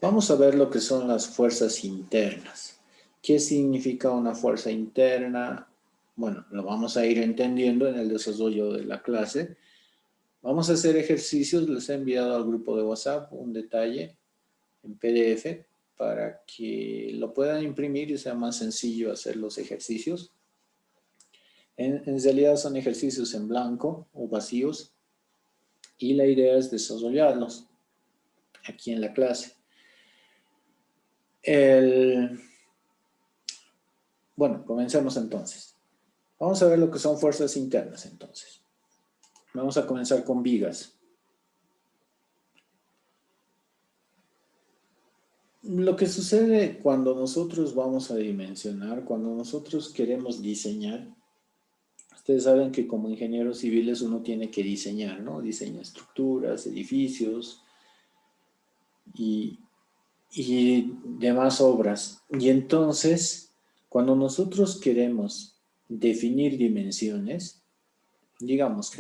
Vamos a ver lo que son las fuerzas internas. ¿Qué significa una fuerza interna? Bueno, lo vamos a ir entendiendo en el desarrollo de la clase. Vamos a hacer ejercicios. Les he enviado al grupo de WhatsApp un detalle en PDF para que lo puedan imprimir y sea más sencillo hacer los ejercicios. En realidad son ejercicios en blanco o vacíos y la idea es desarrollarlos aquí en la clase. Bueno, comencemos entonces. Vamos a ver lo que son fuerzas internas entonces. Vamos a comenzar con vigas. Lo que sucede cuando nosotros vamos a dimensionar, cuando nosotros queremos diseñar, ustedes saben que como ingenieros civiles uno tiene que diseñar, ¿no? Diseña estructuras, edificios y demás obras. Y entonces, cuando nosotros queremos definir dimensiones, digamos,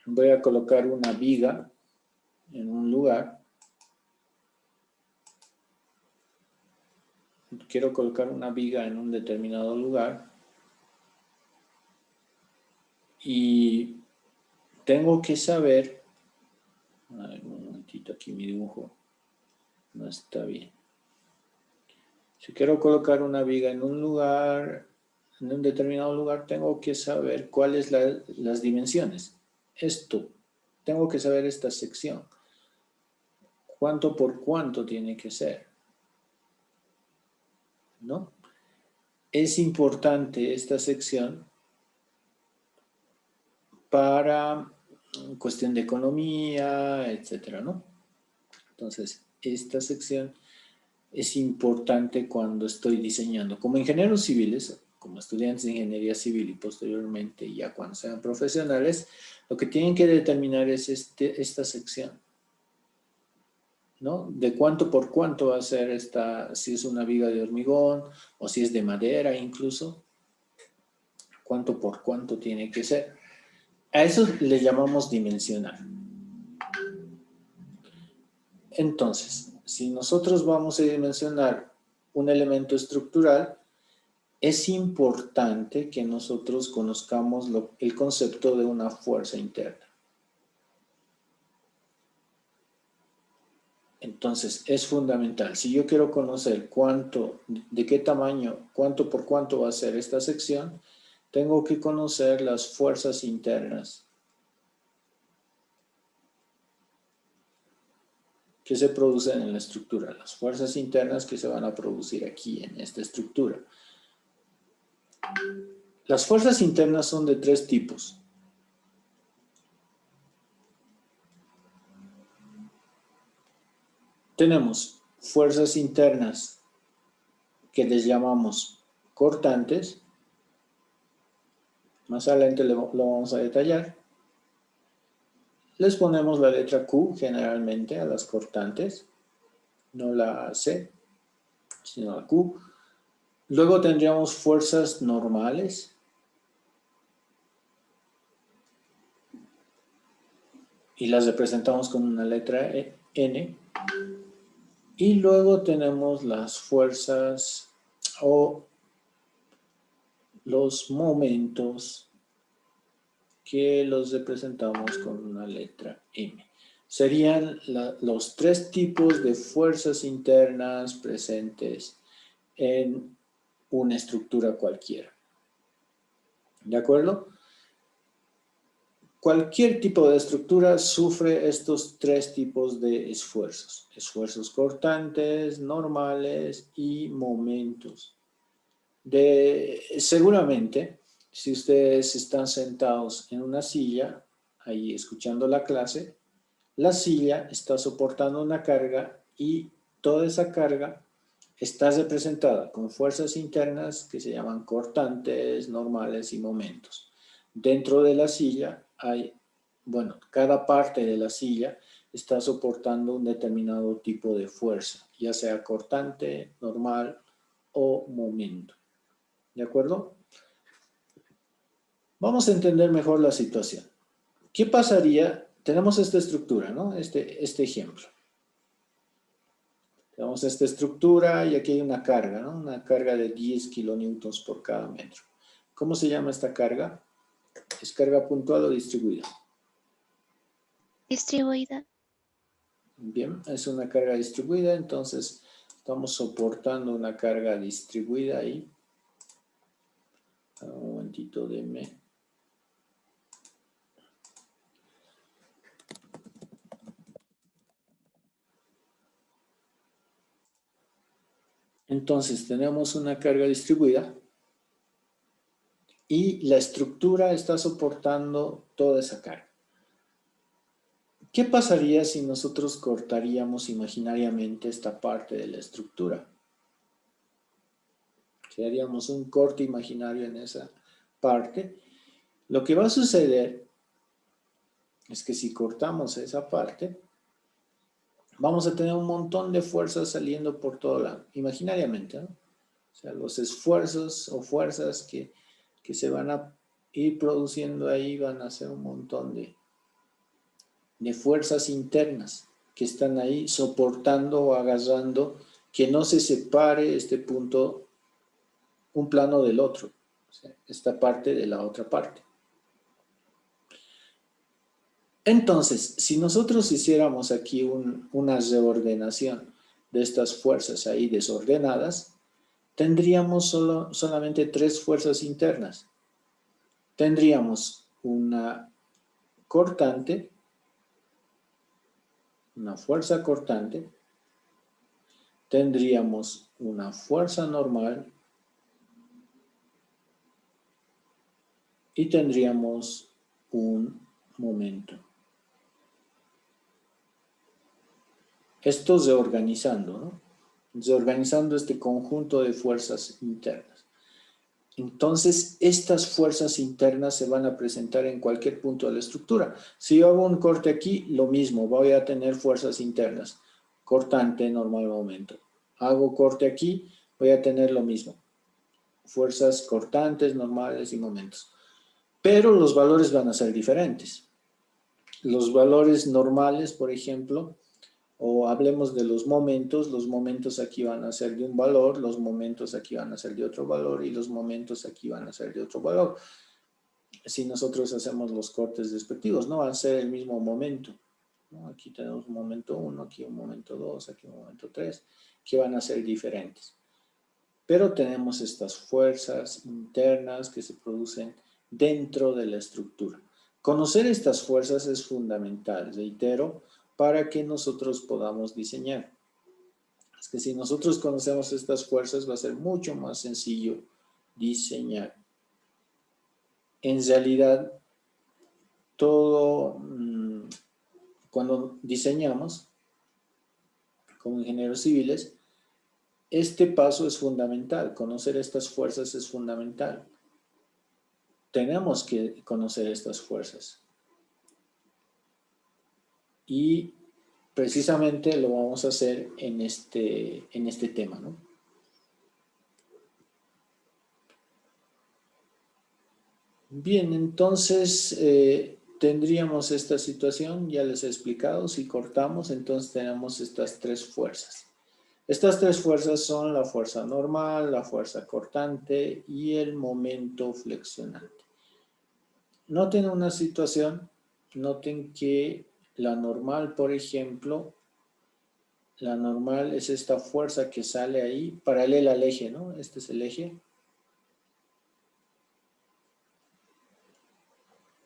voy a colocar una viga en un lugar. Quiero colocar una viga en un determinado lugar y tengo que saber, a ver, un momentito, aquí mi dibujo no está bien. Si quiero colocar una viga en un lugar, en un determinado lugar, tengo que saber cuáles las dimensiones. Esto, tengo que saber esta sección. ¿Cuánto por cuánto tiene que ser? ¿No? Es importante esta sección para cuestión de economía, etcétera, ¿no? Entonces, esta sección es importante cuando estoy diseñando. Como ingenieros civiles, como estudiantes de ingeniería civil y posteriormente ya cuando sean profesionales, lo que tienen que determinar es esta sección, ¿no? De cuánto por cuánto va a ser esta, si es una viga de hormigón o si es de madera incluso, cuánto por cuánto tiene que ser. A eso le llamamos dimensionar. Entonces, si nosotros vamos a dimensionar un elemento estructural, es importante que nosotros conozcamos el concepto de una fuerza interna. Entonces, es fundamental. Si yo quiero conocer de qué tamaño, cuánto por cuánto va a ser esta sección, tengo que conocer las fuerzas internas que se producen en la estructura, las fuerzas internas que se van a producir aquí en esta estructura. Las fuerzas internas son de tres tipos. Tenemos fuerzas internas que les llamamos cortantes. Más adelante lo vamos a detallar. Les ponemos la letra Q generalmente a las cortantes, no la C, sino la Q. Luego tendríamos fuerzas normales. Y las representamos con una letra N. Y luego tenemos las fuerzas o los momentos que los representamos con una letra M. Serían los tres tipos de fuerzas internas presentes en una estructura cualquiera. ¿De acuerdo? Cualquier tipo de estructura sufre estos tres tipos de esfuerzos. Esfuerzos cortantes, normales y momentos. Seguramente, si ustedes están sentados en una silla, ahí escuchando la clase, la silla está soportando una carga y toda esa carga está representada con fuerzas internas que se llaman cortantes, normales y momentos. Dentro de la silla hay, bueno, cada parte de la silla está soportando un determinado tipo de fuerza, ya sea cortante, normal o momento. ¿De acuerdo? Vamos a entender mejor la situación. ¿Qué pasaría? Tenemos esta estructura, ¿no? Este ejemplo. Tenemos esta estructura y aquí hay una carga, ¿no? Una carga de 10 kilonewtons por cada metro. ¿Cómo se llama esta carga? ¿Es carga puntual o distribuida? Distribuida. Bien, es una carga distribuida, entonces estamos soportando una carga distribuida ahí. Un momentito, denme. Entonces tenemos una carga distribuida y la estructura está soportando toda esa carga. ¿Qué pasaría si nosotros cortaríamos imaginariamente esta parte de la estructura? Si haríamos un corte imaginario en esa parte, lo que va a suceder es que si cortamos esa parte, vamos a tener un montón de fuerzas saliendo por todo lado, imaginariamente, ¿no? O sea, los esfuerzos o fuerzas que se van a ir produciendo ahí van a ser un montón de fuerzas internas que están ahí soportando o agarrando que no se separe este punto, un plano del otro, o sea, esta parte de la otra parte. Entonces, si nosotros hiciéramos aquí una reordenación de estas fuerzas ahí desordenadas, tendríamos solamente tres fuerzas internas. Tendríamos una cortante, una fuerza cortante, tendríamos una fuerza normal y tendríamos un momento. Esto reorganizando, ¿no? Reorganizando este conjunto de fuerzas internas. Entonces, estas fuerzas internas se van a presentar en cualquier punto de la estructura. Si yo hago un corte aquí, lo mismo, voy a tener fuerzas internas. Cortante, normal, momento. Hago corte aquí, voy a tener lo mismo. Fuerzas cortantes, normales y momentos. Pero los valores van a ser diferentes. Los valores normales, por ejemplo, o hablemos de los momentos aquí van a ser de un valor, los momentos aquí van a ser de otro valor y los momentos aquí van a ser de otro valor. Si nosotros hacemos los cortes respectivos, no va a ser el mismo momento, ¿no? Aquí tenemos un momento 1, aquí un momento 2, aquí un momento 3, que van a ser diferentes. Pero tenemos estas fuerzas internas que se producen dentro de la estructura. Conocer estas fuerzas es fundamental, reitero, para que nosotros podamos diseñar. Es que si nosotros conocemos estas fuerzas va a ser mucho más sencillo diseñar. En realidad, todo, cuando diseñamos como ingenieros civiles, este paso es fundamental, conocer estas fuerzas es fundamental. Tenemos que conocer estas fuerzas. Y precisamente lo vamos a hacer en este tema, ¿no? Bien, entonces tendríamos esta situación, ya les he explicado, si cortamos, entonces tenemos estas tres fuerzas. Estas tres fuerzas son la fuerza normal, la fuerza cortante y el momento flexionante. Noten una situación, noten que la normal, por ejemplo, la normal es esta fuerza que sale ahí, paralela al eje, ¿no? Este es el eje.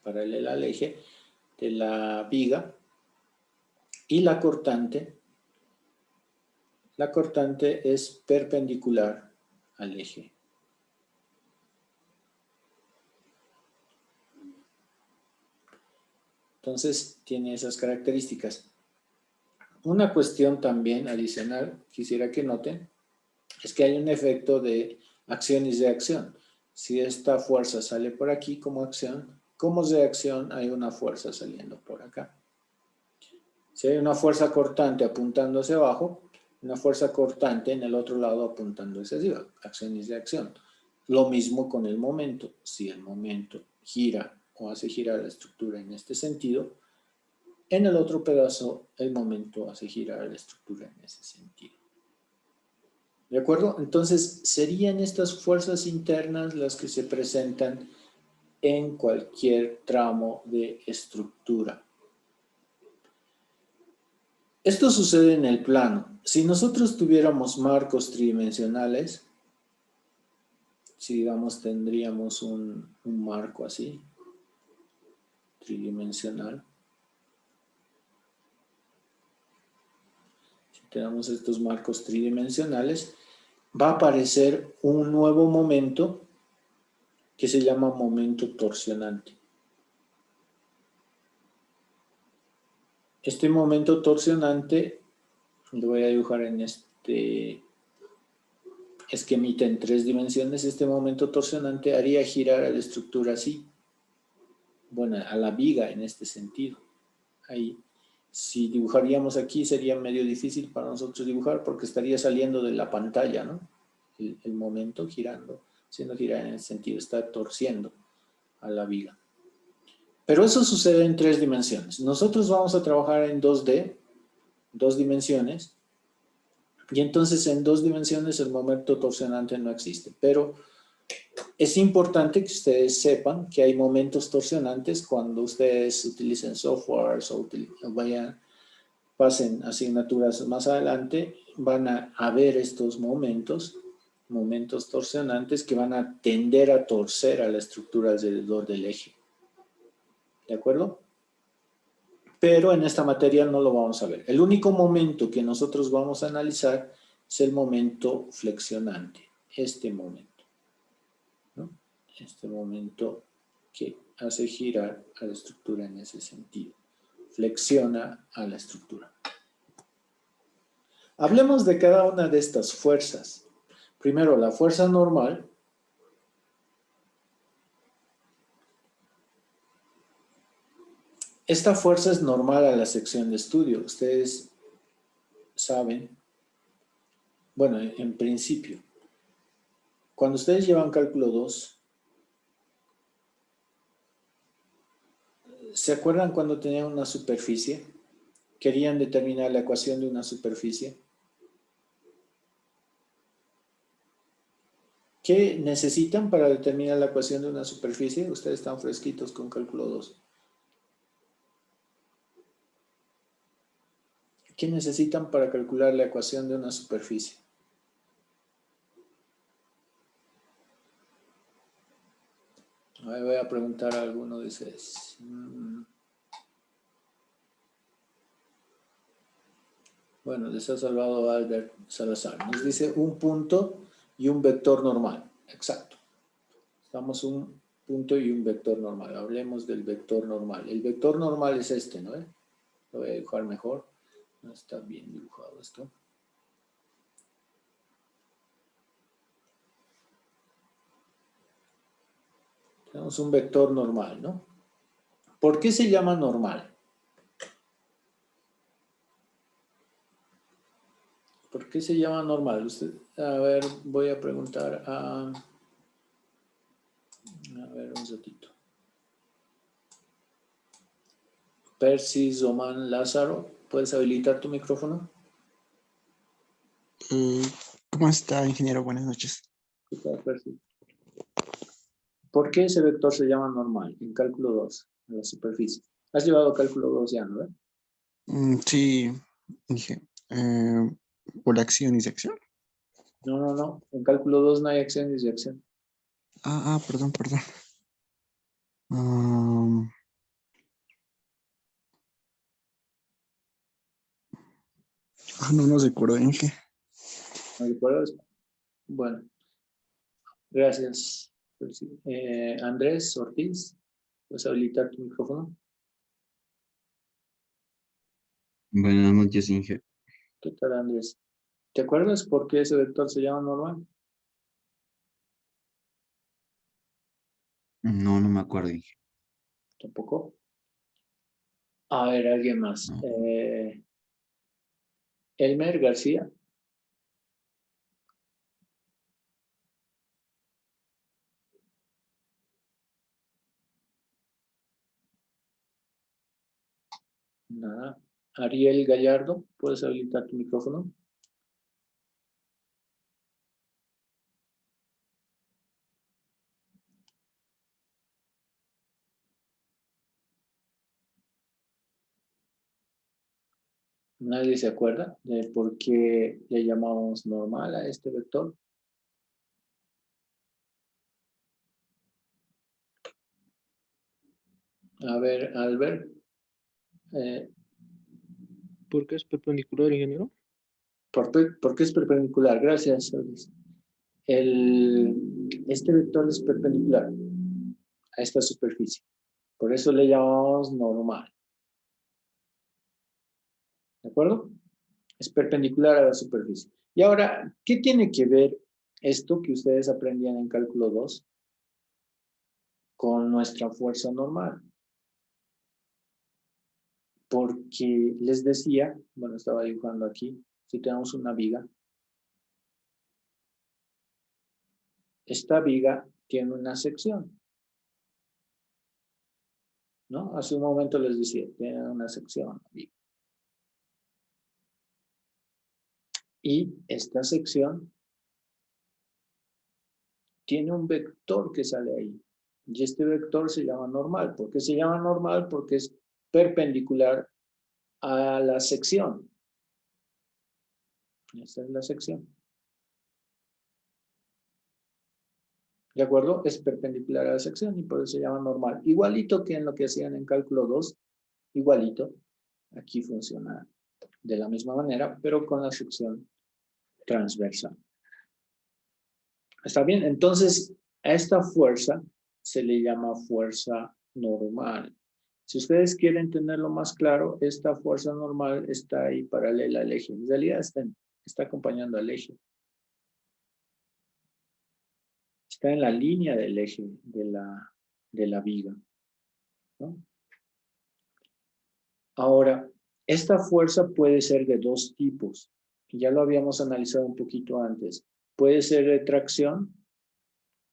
Paralela al eje de la viga. Y la cortante es perpendicular al eje. Entonces, tiene esas características. Una cuestión también adicional, quisiera que noten, es que hay un efecto de acción y reacción. Si esta fuerza sale por aquí como acción, como reacción hay una fuerza saliendo por acá. Si hay una fuerza cortante apuntando hacia abajo, una fuerza cortante en el otro lado apuntando hacia arriba, acción y reacción. Lo mismo con el momento. Si el momento gira o hace girar la estructura en este sentido, en el otro pedazo el momento hace girar la estructura en ese sentido. ¿De acuerdo? Entonces, serían estas fuerzas internas las que se presentan en cualquier tramo de estructura. Esto sucede en el plano. Si nosotros tuviéramos marcos tridimensionales, si digamos tendríamos un marco así, tridimensional, si tenemos estos marcos tridimensionales, va a aparecer un nuevo momento que se llama momento torsionante. Este momento torsionante lo voy a dibujar en este esquemita en 3 dimensiones. Este momento torsionante haría girar a la estructura así, bueno, a la viga en este sentido. Ahí, si dibujaríamos aquí sería medio difícil para nosotros dibujar porque estaría saliendo de la pantalla, ¿no? El momento girando, siendo girar en el sentido, está torciendo a la viga. Pero eso sucede en 3 dimensiones. Nosotros vamos a trabajar en 2D, 2 dimensiones, y entonces en 2 dimensiones el momento torsionante no existe. Pero es importante que ustedes sepan que hay momentos torsionantes cuando ustedes utilicen softwares o pasen asignaturas más adelante, van a ver estos momentos torsionantes que van a tender a torcer a la estructura alrededor del eje. ¿De acuerdo? Pero en esta materia no lo vamos a ver. El único momento que nosotros vamos a analizar es el momento flexionante, este momento, ¿no? Este momento que hace girar a la estructura en ese sentido, flexiona a la estructura. Hablemos de cada una de estas fuerzas. Primero, la fuerza normal. Esta fuerza es normal a la sección de estudio. Ustedes saben, bueno, en principio, cuando ustedes llevan cálculo 2, ¿se acuerdan cuando tenían una superficie? Querían determinar la ecuación de una superficie. ¿Qué necesitan para determinar la ecuación de una superficie? Ustedes están fresquitos con cálculo 2. ¿Qué necesitan para calcular la ecuación de una superficie? Ahí voy a preguntar a alguno de ustedes. Bueno, les ha salvado Albert Salazar. Nos dice un punto y un vector normal. Exacto. Estamos un punto y un vector normal. Hablemos del vector normal. El vector normal es este, ¿no? Lo voy a dibujar mejor. No está bien dibujado esto. Tenemos un vector normal, ¿no? ¿Por qué se llama normal? ¿Por qué se llama normal? Usted, a ver, voy a preguntar a ver, un ratito. Percy Zoman Lázaro, ¿puedes habilitar tu micrófono? ¿Cómo está, ingeniero? Buenas noches. ¿Qué tal, Percy? ¿Por qué ese vector se llama normal en cálculo 2, en la superficie? Has llevado cálculo 2 ya, ¿no? Sí, dije, por acción y sección. No. En cálculo 2 no hay acción ni reacción. Perdón. No recuerdo, Inge. ¿No recuerdas? Bueno, gracias. Percy. Andrés Ortiz, ¿puedes habilitar tu micrófono? Buenas noches, Inge. ¿Qué tal, Andrés? ¿Te acuerdas por qué ese vector se llama normal? No me acuerdo, Inge. Tampoco. A ver, alguien más. No. Elmer García. Nada. Ariel Gallardo, ¿puedes habilitar tu micrófono? ¿Nadie se acuerda de por qué le llamamos normal a este vector? A ver, Albert. ¿Por qué es perpendicular, ingeniero? ¿Por qué es perpendicular? Gracias, Luis. Este vector es perpendicular a esta superficie. Por eso le llamamos normal. ¿De acuerdo? Es perpendicular a la superficie. Y ahora, ¿qué tiene que ver esto que ustedes aprendían en cálculo 2 con nuestra fuerza normal? Porque les decía, bueno, estaba dibujando aquí, si tenemos una viga, esta viga tiene una sección, ¿no? Hace un momento les decía, tiene una sección, la viga. Y esta sección tiene un vector que sale ahí. Y este vector se llama normal. ¿Por qué se llama normal? Porque es perpendicular a la sección. Esta es la sección. ¿De acuerdo? Es perpendicular a la sección y por eso se llama normal. Igualito que en lo que hacían en cálculo 2, igualito. Aquí funciona de la misma manera, pero con la sección transversal. ¿Está bien? Entonces, a esta fuerza se le llama fuerza normal. Si ustedes quieren tenerlo más claro, esta fuerza normal está ahí paralela al eje. En realidad está acompañando al eje. Está en la línea del eje de la viga, ¿no? Ahora, esta fuerza puede ser de dos tipos. Ya lo habíamos analizado un poquito antes. Puede ser de tracción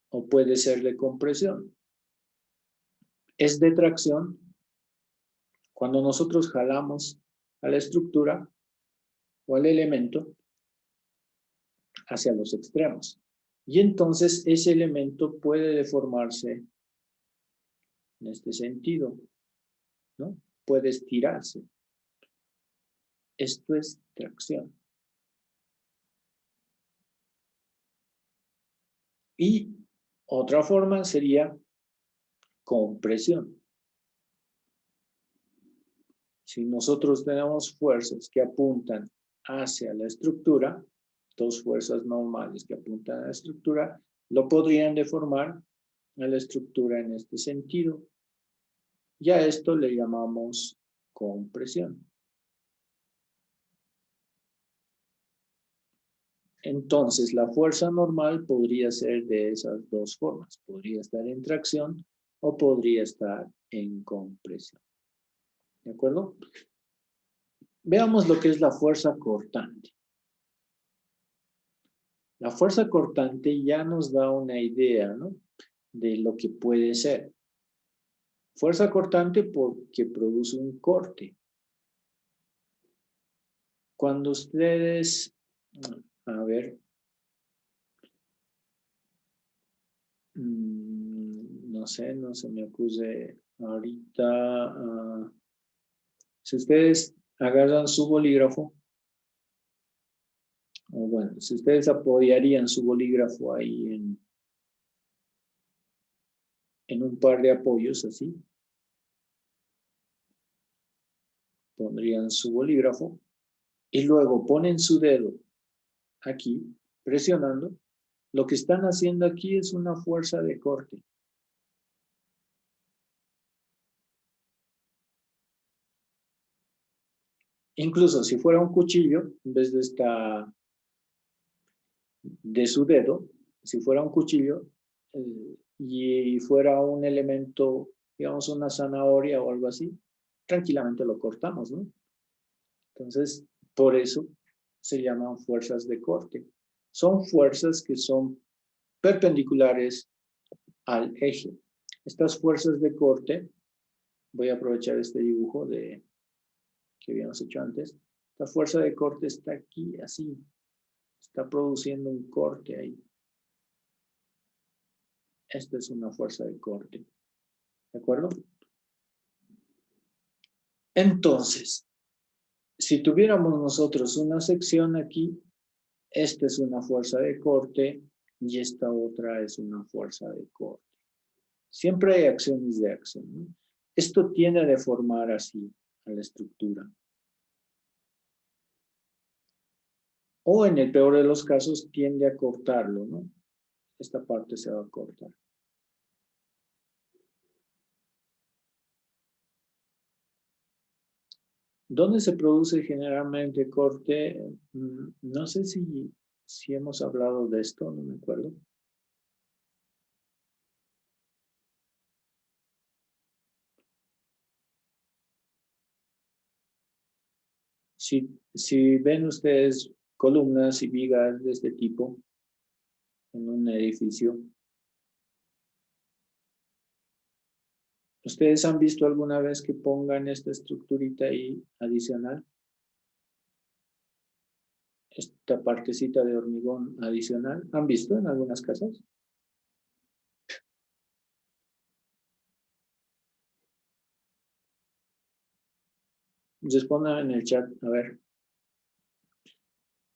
o puede ser de compresión. Es de tracción cuando nosotros jalamos a la estructura o al elemento hacia los extremos. Y entonces ese elemento puede deformarse en este sentido, ¿no? Puede estirarse. Esto es tracción. Y otra forma sería compresión. Si nosotros tenemos fuerzas que apuntan hacia la estructura, dos fuerzas normales que apuntan a la estructura, lo podrían deformar a la estructura en este sentido. Y a esto le llamamos compresión. Entonces, la fuerza normal podría ser de esas dos formas. Podría estar en tracción o podría estar en compresión. ¿De acuerdo? Veamos lo que es la fuerza cortante. La fuerza cortante ya nos da una idea, ¿no?, de lo que puede ser. Fuerza cortante porque produce un corte. Cuando ustedes, a ver, no sé, no se me ocurre ahorita. Si ustedes agarran su bolígrafo, o bueno, si ustedes apoyarían su bolígrafo ahí en un par de apoyos así, pondrían su bolígrafo y luego ponen su dedo aquí, presionando, lo que están haciendo aquí es una fuerza de corte. Incluso si fuera un cuchillo, en vez de su dedo, si fuera un cuchillo y fuera un elemento, digamos una zanahoria o algo así, tranquilamente lo cortamos, ¿no? Entonces, por eso se llaman fuerzas de corte. Son fuerzas que son perpendiculares al eje. Estas fuerzas de corte, voy a aprovechar este dibujo que habíamos hecho antes. La fuerza de corte está aquí, así. Está produciendo un corte ahí. Esta es una fuerza de corte. ¿De acuerdo? Entonces, Si tuviéramos nosotros una sección aquí, esta es una fuerza de corte y esta otra es una fuerza de corte. Siempre hay acciones de acción, ¿no? Esto tiende a deformar así a la estructura. O en el peor de los casos tiende a cortarlo, ¿no? Esta parte se va a cortar. ¿Dónde se produce generalmente corte? No sé si hemos hablado de esto, no me acuerdo. Si ven ustedes columnas y vigas de este tipo en un edificio, ¿ustedes han visto alguna vez que pongan esta estructurita ahí adicional? Esta partecita de hormigón adicional. ¿Han visto en algunas casas? Respondan en el chat, a ver.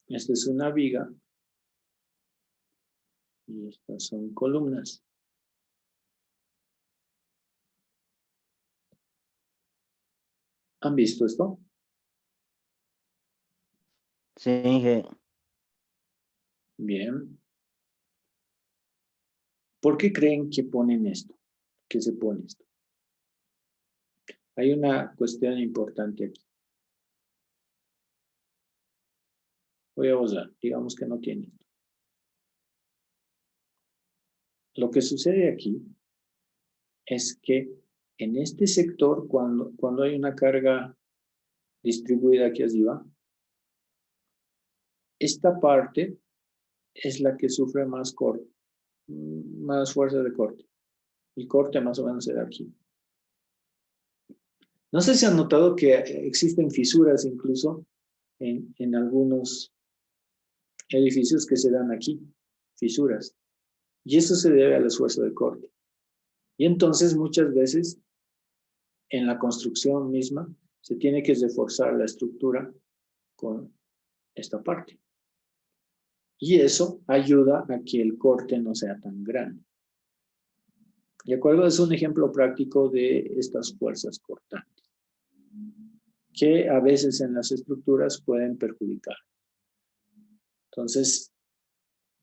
Esta es una viga. Y estas son columnas. ¿Han visto esto? Sí, Inge. Bien. ¿Por qué creen que ponen esto? ¿Que se pone esto? Hay una cuestión importante aquí. Voy a usar, digamos que no tiene esto. Lo que sucede aquí es que en este sector, cuando hay una carga distribuida aquí arriba, esta parte es la que sufre más fuerza de corte. El corte más o menos se da aquí. No sé si han notado que existen fisuras incluso en algunos edificios que se dan aquí, fisuras. Y eso se debe al esfuerzo de corte. Y entonces muchas veces en la construcción misma se tiene que reforzar la estructura con esta parte. Y eso ayuda a que el corte no sea tan grande. ¿De acuerdo? Es un ejemplo práctico de estas fuerzas cortantes, que a veces en las estructuras pueden perjudicar. Entonces,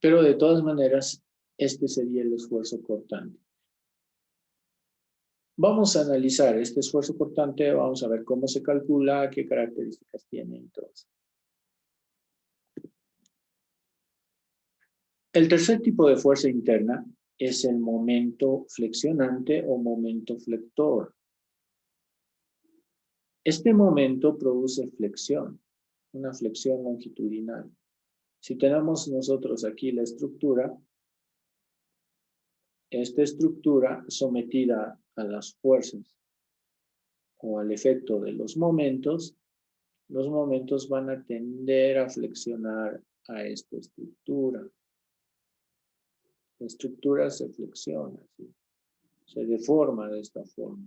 pero de todas maneras, este sería el esfuerzo cortante. Vamos a analizar este esfuerzo cortante, vamos a ver cómo se calcula, qué características tiene y todo eso. El tercer tipo de fuerza interna es el momento flexionante o momento flector. Este momento produce flexión, una flexión longitudinal. Si tenemos nosotros aquí la estructura, esta estructura sometida a las fuerzas o al efecto de los momentos van a tender a flexionar a esta estructura. La estructura se flexiona, ¿sí? Se deforma de esta forma.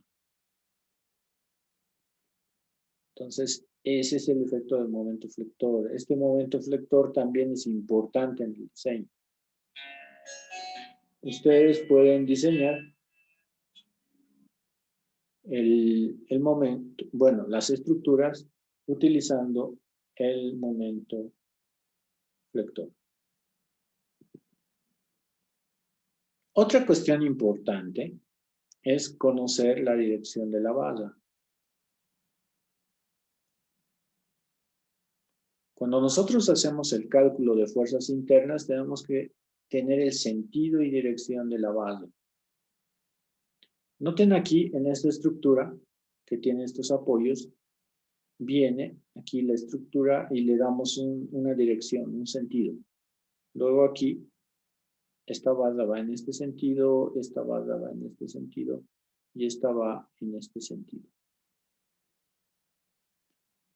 Entonces, ese es el efecto del momento flector. Este momento flector también es importante en el diseño. Ustedes pueden diseñar el momento, bueno, las estructuras utilizando el momento flector. Otra cuestión importante es conocer la dirección de la bala. Cuando nosotros hacemos el cálculo de fuerzas internas, tenemos que tener el sentido y dirección de la bala. Noten aquí en esta estructura que tiene estos apoyos, viene aquí la estructura y le damos una dirección, un sentido. Luego aquí, esta barra va en este sentido, esta barra va en este sentido y esta va en este sentido.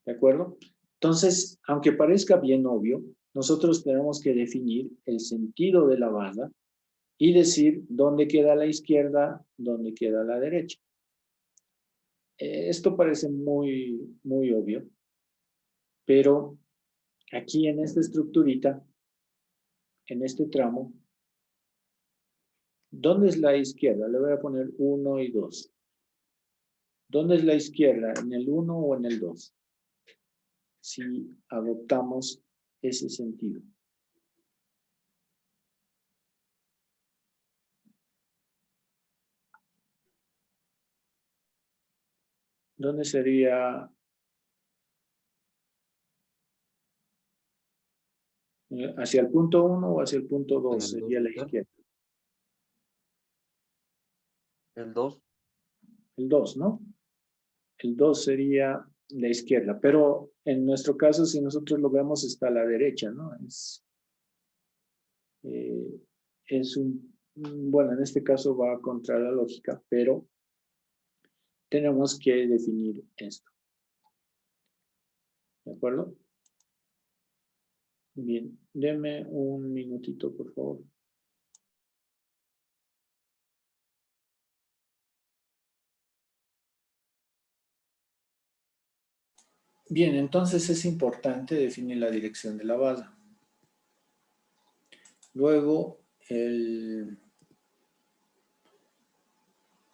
¿De acuerdo? Entonces, aunque parezca bien obvio, nosotros tenemos que definir el sentido de la barra y decir dónde queda la izquierda, dónde queda la derecha. Esto parece muy obvio, Pero aquí en esta estructurita, en este tramo, ¿dónde es la izquierda? Le voy a poner 1 y 2. ¿Dónde es la izquierda? ¿En el 1 o en el 2? Si adoptamos ese sentido. ¿Dónde sería? ¿Hacia el punto 1 o hacia el punto 2? En el Sería 2, la izquierda. el 2. El 2, ¿no? El 2 sería la izquierda. Pero en nuestro caso, si nosotros lo vemos, está a la derecha, ¿no? Bueno, en este caso va contra la lógica, pero tenemos que definir esto. ¿De acuerdo? Bien, deme un minutito, por favor. Bien, entonces es importante definir la dirección de la bala. Luego,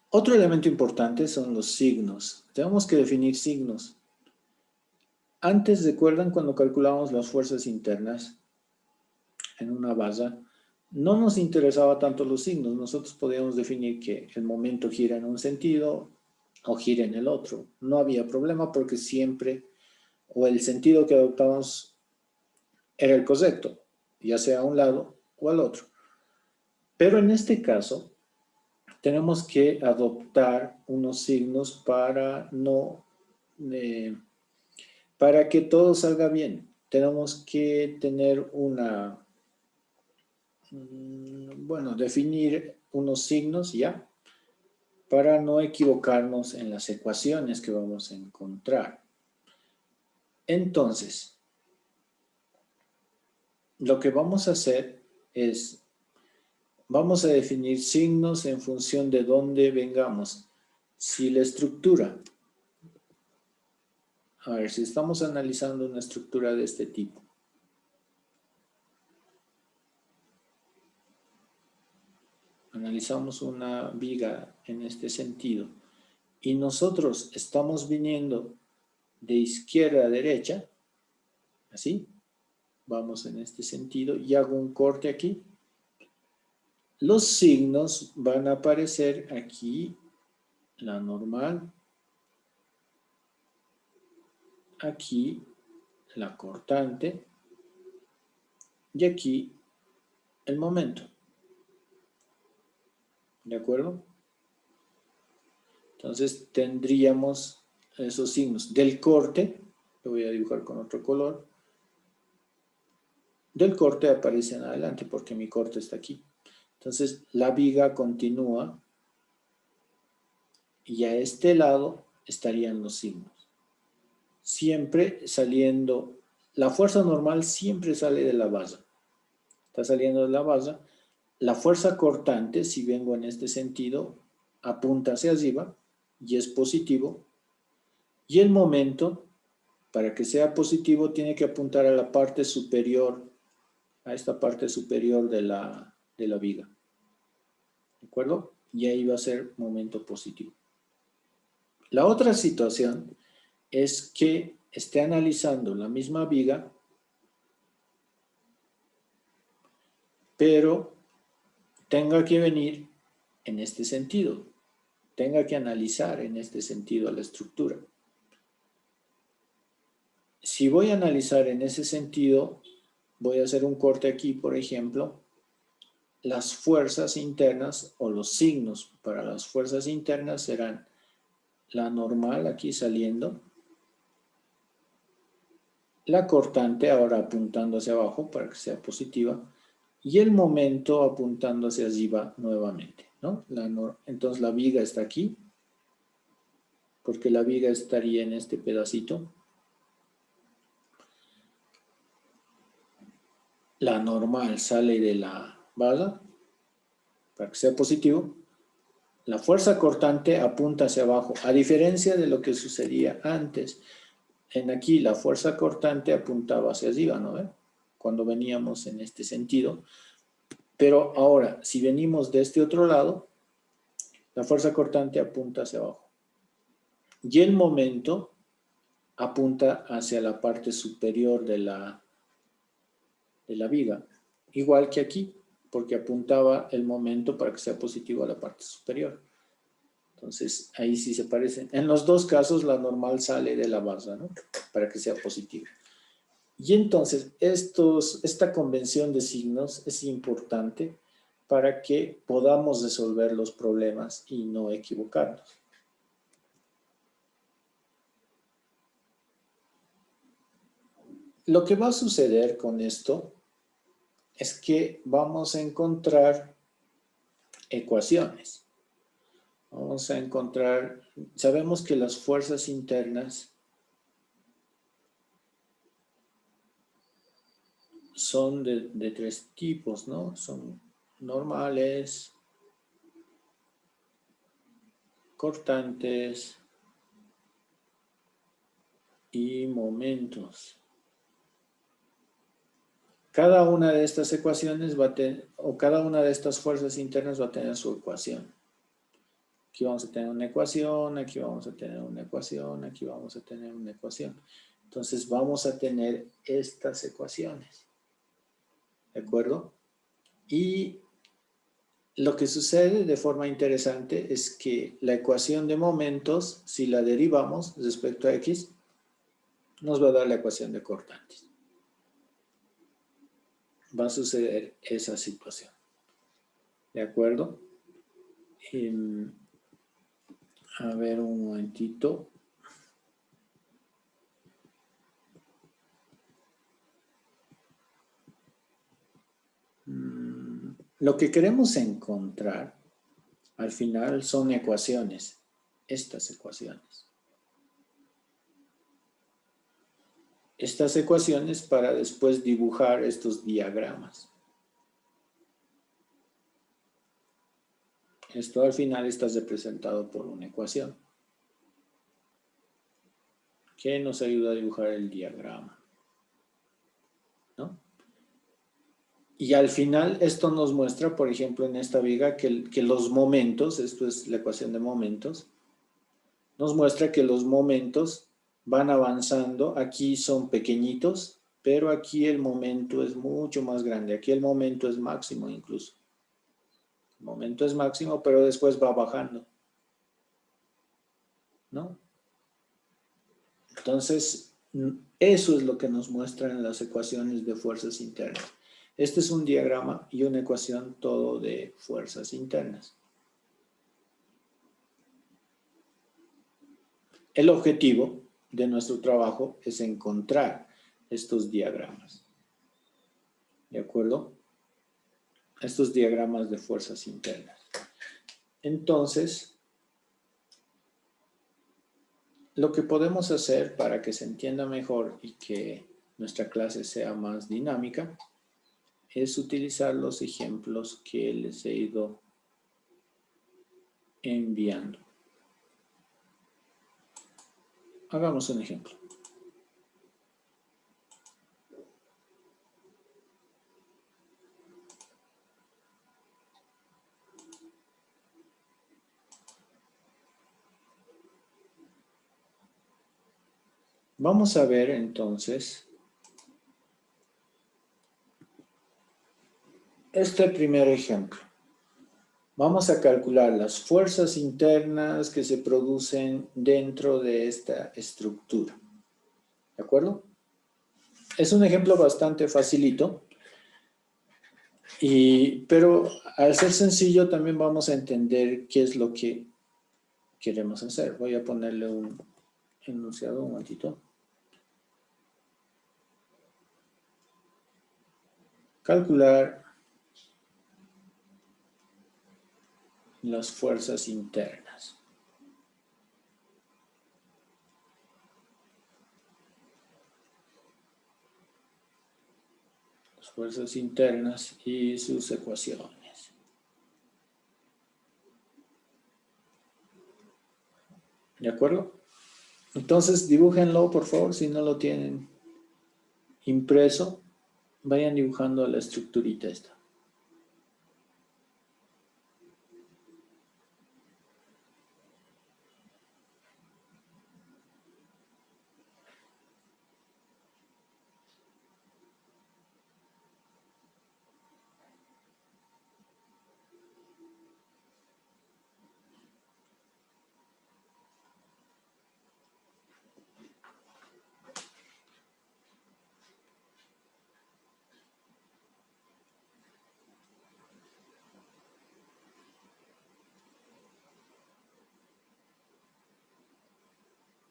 otro elemento importante son los signos. Tenemos que definir signos. Antes, ¿recuerdan cuando calculábamos las fuerzas internas en una base? No nos interesaba tanto los signos. Nosotros podíamos definir que el momento gira en un sentido o gira en el otro. No había problema porque siempre, o el sentido que adoptábamos era el correcto, ya sea a un lado o al otro. Pero en este caso, tenemos que adoptar unos signos para para que todo salga bien. Tenemos que tener definir unos signos ya, para no equivocarnos en las ecuaciones que vamos a encontrar. Entonces, lo que vamos a hacer es, vamos a definir signos en función de dónde vengamos. Si la estructura, a ver, si estamos analizando una estructura de este tipo, analizamos una viga en este sentido, y nosotros estamos viniendo de izquierda a derecha, así, vamos en este sentido, y hago un corte aquí. Los signos van a aparecer aquí, la normal, aquí la cortante, y aquí el momento. ¿De acuerdo? Entonces tendríamos esos signos. Del corte, lo voy a dibujar con otro color, del corte aparece en adelante porque mi corte está aquí. Entonces la viga continúa y a este lado estarían los signos. Siempre saliendo, la fuerza normal siempre sale de la base. Está saliendo de la base. La fuerza cortante, si vengo en este sentido, apunta hacia arriba y es positivo. Y el momento, para que sea positivo, tiene que apuntar a la parte superior, a esta parte superior de la viga. ¿De acuerdo? Y ahí va a ser momento positivo. La otra situación es que esté analizando la misma viga, pero tenga que venir en este sentido, tenga que analizar en este sentido a la estructura. Si voy a analizar en ese sentido, voy a hacer un corte aquí, por ejemplo, las fuerzas internas o los signos para las fuerzas internas serán la normal aquí saliendo, la cortante ahora apuntando hacia abajo para que sea positiva y el momento apuntando hacia arriba nuevamente, ¿no? Entonces la viga está aquí porque la viga estaría en este pedacito. La normal sale de la base para que sea positivo. La fuerza cortante apunta hacia abajo, a diferencia de lo que sucedía antes. en aquí la fuerza cortante apuntaba hacia arriba, ¿no ve? Cuando veníamos en este sentido. Pero ahora, si venimos de este otro lado, la fuerza cortante apunta hacia abajo. Y el momento apunta hacia la parte superior de la viga. Igual que aquí, porque apuntaba el momento para que sea positivo a la parte superior. Entonces, ahí sí se parecen. En los dos casos, la normal sale de la base, ¿no? Para que sea positiva. Y entonces, esta convención de signos es importante para que podamos resolver los problemas y no equivocarnos. Lo que va a suceder con esto es que vamos a encontrar ecuaciones. Vamos a encontrar, sabemos que las fuerzas internas son de tres tipos, ¿no? Son normales, cortantes y momentos. Cada una de estas ecuaciones va a tener, o cada una de estas fuerzas internas va a tener su ecuación. Aquí vamos a tener una ecuación, aquí vamos a tener una ecuación, aquí vamos a tener una ecuación. Entonces vamos a tener estas ecuaciones. ¿De acuerdo? Y lo que sucede de forma interesante es que la ecuación de momentos, si la derivamos respecto a x, nos va a dar la ecuación de cortantes. Va a suceder esa situación. ¿De acuerdo? A ver un momentito. Lo que queremos encontrar al final son ecuaciones, estas ecuaciones. Estas ecuaciones para después dibujar estos diagramas. Esto al final está representado por una ecuación que nos ayuda a dibujar el diagrama, ¿no? Y al final esto nos muestra, por ejemplo, en esta viga que los momentos, esto es la ecuación de momentos, nos muestra que los momentos van avanzando. Aquí son pequeñitos, pero aquí el momento es mucho más grande. Aquí el momento es máximo incluso. El momento es máximo, pero después va bajando, ¿no? Entonces, eso es lo que nos muestran las ecuaciones de fuerzas internas. Este es un diagrama y una ecuación todo de fuerzas internas. El objetivo de nuestro trabajo es encontrar estos diagramas. ¿De acuerdo? Estos diagramas de fuerzas internas. Entonces, lo que podemos hacer para que se entienda mejor y que nuestra clase sea más dinámica es utilizar los ejemplos que les he ido enviando. Hagamos un ejemplo. Vamos a ver entonces este primer ejemplo. Vamos a calcular las fuerzas internas que se producen dentro de esta estructura. ¿De acuerdo? Es un ejemplo bastante facilito, pero al ser sencillo también vamos a entender qué es lo que queremos hacer. Voy a ponerle un enunciado un momentito. Calcular las fuerzas internas. Las fuerzas internas y sus ecuaciones. ¿De acuerdo? Entonces, dibújenlo, por favor, si no lo tienen impreso, vayan dibujando la estructurita esta.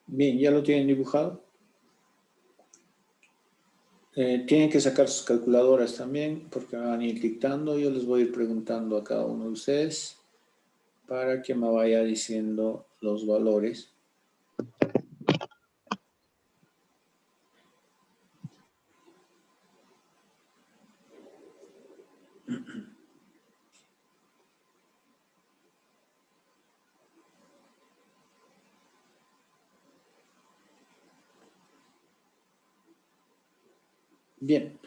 Bien, ¿ya lo tienen dibujado? Tienen que sacar sus calculadoras también, porque me van a ir dictando. Yo les voy a ir preguntando a cada uno de ustedes para que me vaya diciendo los valores. Bien,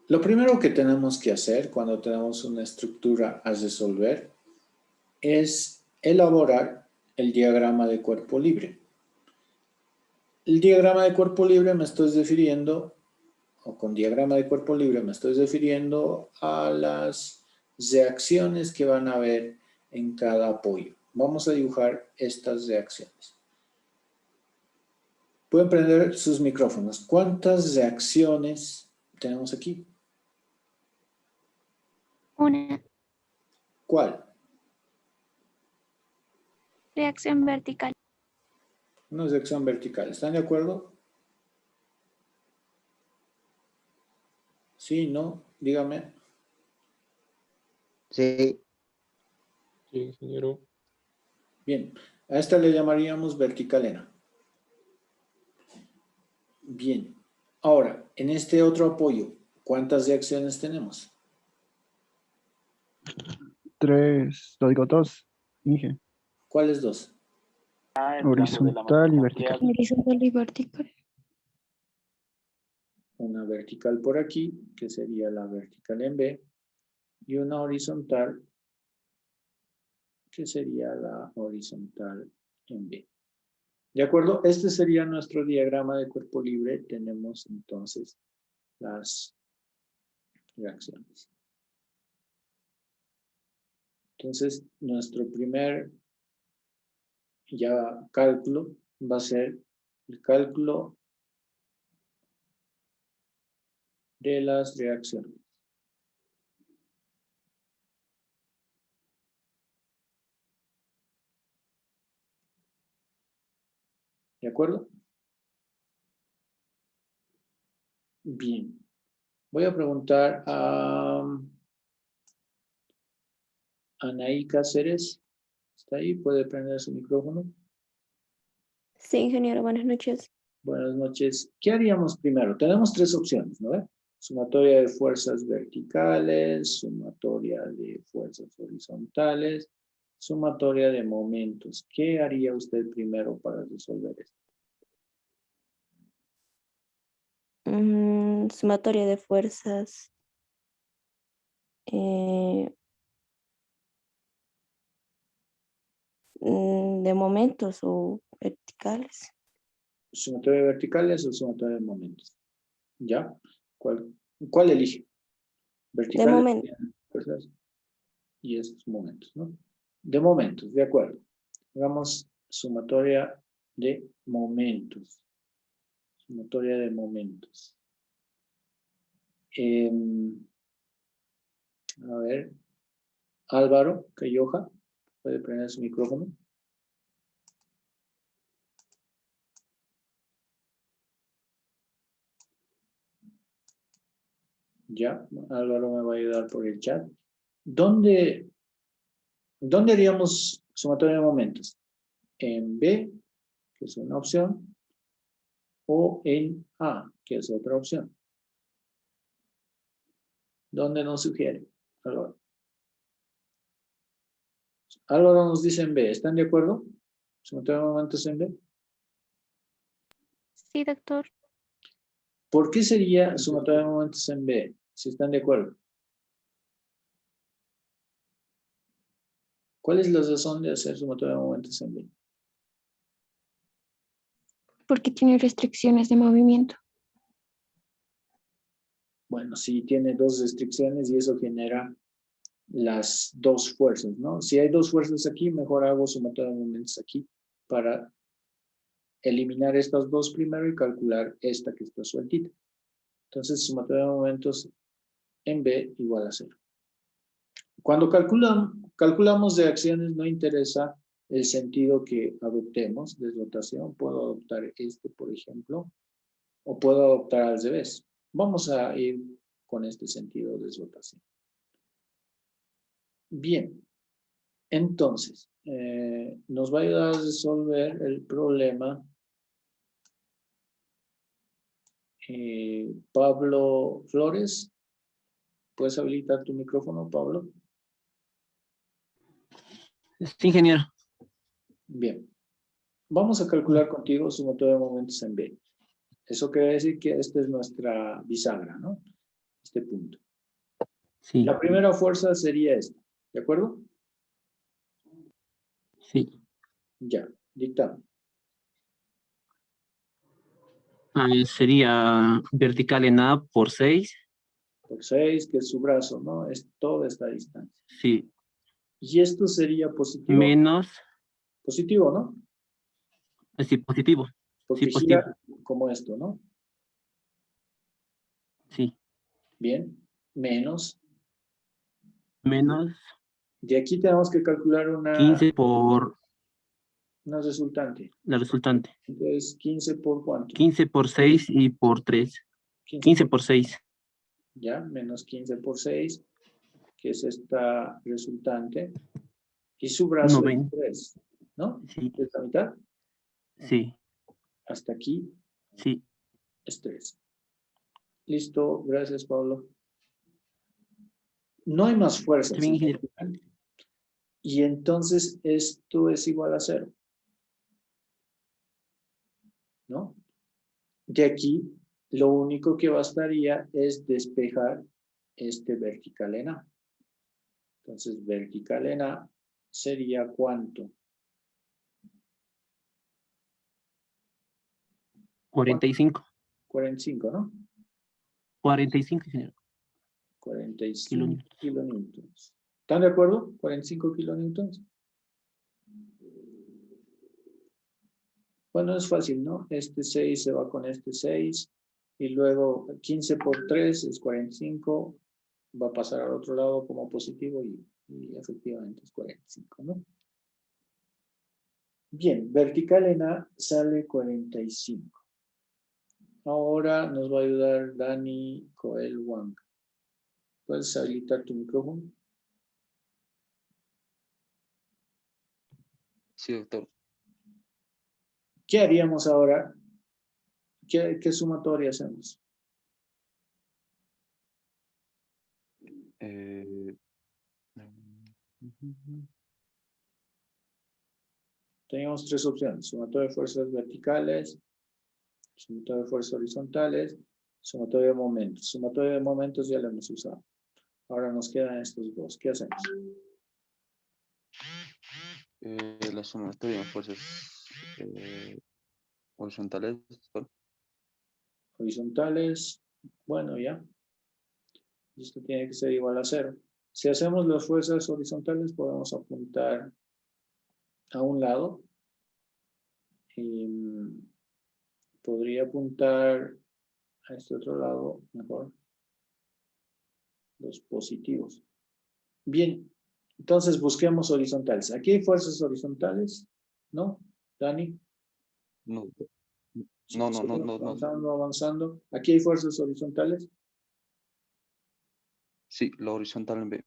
lo primero que tenemos que hacer cuando tenemos una estructura a resolver es elaborar el diagrama de cuerpo libre. El diagrama de cuerpo libre me estoy refiriendo, o con diagrama de cuerpo libre me estoy refiriendo a las reacciones que van a haber en cada apoyo. Vamos a dibujar estas reacciones. Pueden prender sus micrófonos. ¿Cuántas reacciones tenemos aquí? Una ¿Cuál? reacción vertical. Una reacción vertical. ¿Están de acuerdo? Sí, no, dígame. Sí. Sí, ingeniero. Bien, a esta le llamaríamos verticalena. Bien, ahora, en este otro apoyo, ¿cuántas reacciones tenemos? 3, lo digo 2, Inge. ¿Cuáles dos? Horizontal y vertical. Horizontal y vertical. Una vertical por aquí, que sería la vertical en B, y una horizontal, que sería la horizontal en B. ¿De acuerdo? Este sería nuestro diagrama de cuerpo libre. Tenemos entonces las reacciones. Entonces, nuestro primer ya cálculo va a ser el cálculo de las reacciones. ¿De acuerdo? Bien. Voy a preguntar a Anaí Cáceres. ¿Está ahí? ¿Puede prender su micrófono? Sí, ingeniero, buenas noches. Buenas noches. ¿Qué haríamos primero? Tenemos tres opciones, ¿no? Sumatoria de fuerzas verticales, sumatoria de fuerzas horizontales, sumatoria de momentos. ¿Qué haría usted primero para resolver esto? Sumatoria de fuerzas. De momentos o verticales. ¿Sumatoria de verticales o sumatoria de momentos? ¿Ya? ¿Cuál elige? De Verticales momento. fuerzas y estos momentos, ¿no? De momentos, de acuerdo. Hagamos sumatoria de momentos. Sumatoria de momentos. A ver, Álvaro Cayoja, puede prender su micrófono. Ya, Álvaro me va a ayudar por el chat. ¿Dónde haríamos sumatoria de momentos? ¿En B, que es una opción, o en A, que es otra opción? ¿Dónde nos sugiere, Álvaro? Álvaro nos dice en B. ¿Están de acuerdo? ¿Sumatoria de momentos en B? Sí, doctor. ¿Por qué sería sumatoria de momentos en B? Si están de acuerdo. ¿Cuál es la razón de hacer sumatoria de momentos en B? Porque tiene restricciones de movimiento. Bueno, sí tiene dos restricciones y eso genera las dos fuerzas, ¿no? Si hay dos fuerzas aquí, mejor hago sumatoria de momentos aquí para eliminar estas dos primero y calcular esta que está sueltita. Entonces, sumatoria de momentos en B igual a 0. Cuando calculamos de acciones, no interesa el sentido que adoptemos de rotación. Puedo adoptar este, por ejemplo, o puedo adoptar al revés. Vamos a ir con este sentido de rotación. Bien, entonces, nos va a ayudar a resolver el problema Pablo Flores. ¿Puedes habilitar tu micrófono, Pablo? Sí, ingeniero. Bien. Vamos a calcular contigo sumatoria de momentos en B. Eso quiere decir que esta es nuestra bisagra, ¿no? Este punto. Sí, La primera fuerza sería esta, ¿de acuerdo? sí. Ya, dictame. Sería vertical en A por 6. Por 6, que es su brazo, ¿no? Es toda esta distancia. Sí. Y esto sería positivo. Menos. Positivo, ¿no? Sí, positivo. Porque Sí, positivo. gira como esto, ¿no? Sí. Bien. Menos. Menos De aquí tenemos que calcular una 15 por resultante. la resultante. Entonces, 15 por ¿cuánto? 15 por 6 y por 3. 15 por 6. Ya, menos 15 por 6, que es esta resultante. Y su brazo es 90. 3, ¿no? Sí. ¿Esta mitad? Sí. Hasta aquí Sí. es 3. Listo, gracias, Pablo. No hay más fuerza. Está bien, ingeniero. Y entonces esto es igual a 0. ¿No? De aquí, lo único que bastaría es despejar este vertical en A. Entonces, vertical en A sería ¿cuánto? 45. 45, ¿no? 45, ingeniero. 45 kilonewtons. ¿Están de acuerdo? 45 kilonewtons. Bueno, es fácil, ¿no? Este 6 se va con este 6. Y luego 15 por 3 es 45. Va a pasar al otro lado como positivo y efectivamente es 45, ¿no? Bien, vertical en A sale 45. Ahora nos va a ayudar Dani Coel Wang. ¿Puedes habilitar tu micrófono? Sí, doctor. ¿Qué haríamos ahora? ¿Qué sumatoria hacemos? Teníamos tres opciones: sumatoria de fuerzas verticales, sumatoria de fuerzas horizontales, sumatoria de momentos. Sumatoria de momentos ya la hemos usado. Ahora nos quedan estos dos. ¿Qué hacemos? La sumatoria de fuerzas horizontales, doctor. Horizontales, bueno, ya. Esto tiene que ser igual a 0. Si hacemos las fuerzas horizontales, podemos apuntar a un lado. Y podría apuntar a este otro lado mejor. Los positivos. Bien, entonces busquemos horizontales. ¿Aquí hay fuerzas horizontales? ¿No? ¿Dani? No, Sí, no, no, no, no, no. avanzando, avanzando. ¿Aquí hay fuerzas horizontales? Sí, la horizontal en B.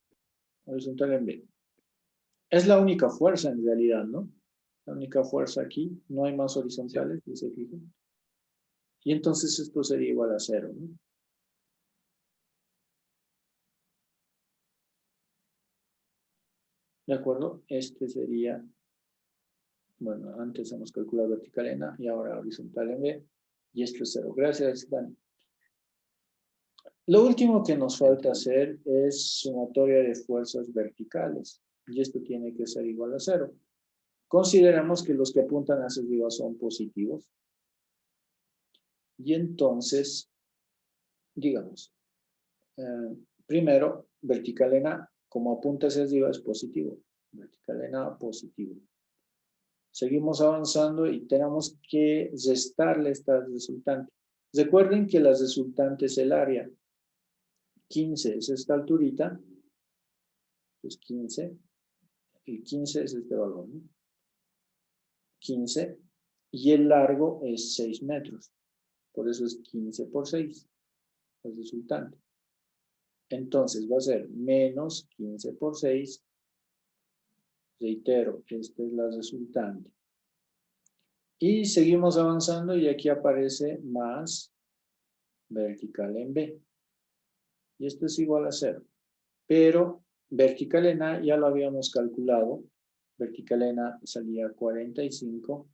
Horizontal en B. Es la única fuerza en realidad, ¿no? La única fuerza aquí. No hay más horizontales, si se fijan. Y entonces esto sería igual a 0, ¿no? ¿De acuerdo? Este sería, bueno, antes hemos calculado vertical en A y ahora horizontal en B. Y esto es 0. Gracias, Dani. Lo último que nos falta hacer es sumatoria de fuerzas verticales. Y esto tiene que ser igual a 0. Consideramos que los que apuntan hacia arriba son positivos. Y entonces, digamos, primero, vertical en A, como apunta hacia arriba es positivo. Vertical en A, positivo. Seguimos avanzando y tenemos que restarle esta resultante. Recuerden que la resultante es el área. 15 es esta alturita. Pues 15. El 15 es este valor, ¿no? 15. Y el largo es 6 metros. Por eso es 15 por 6. El resultante. Entonces va a ser menos 15 por 6. Reitero, esta es la resultante. Y seguimos avanzando y aquí aparece más vertical en B. Y esto es igual a 0. Pero vertical en A ya lo habíamos calculado. Vertical en A salía 45.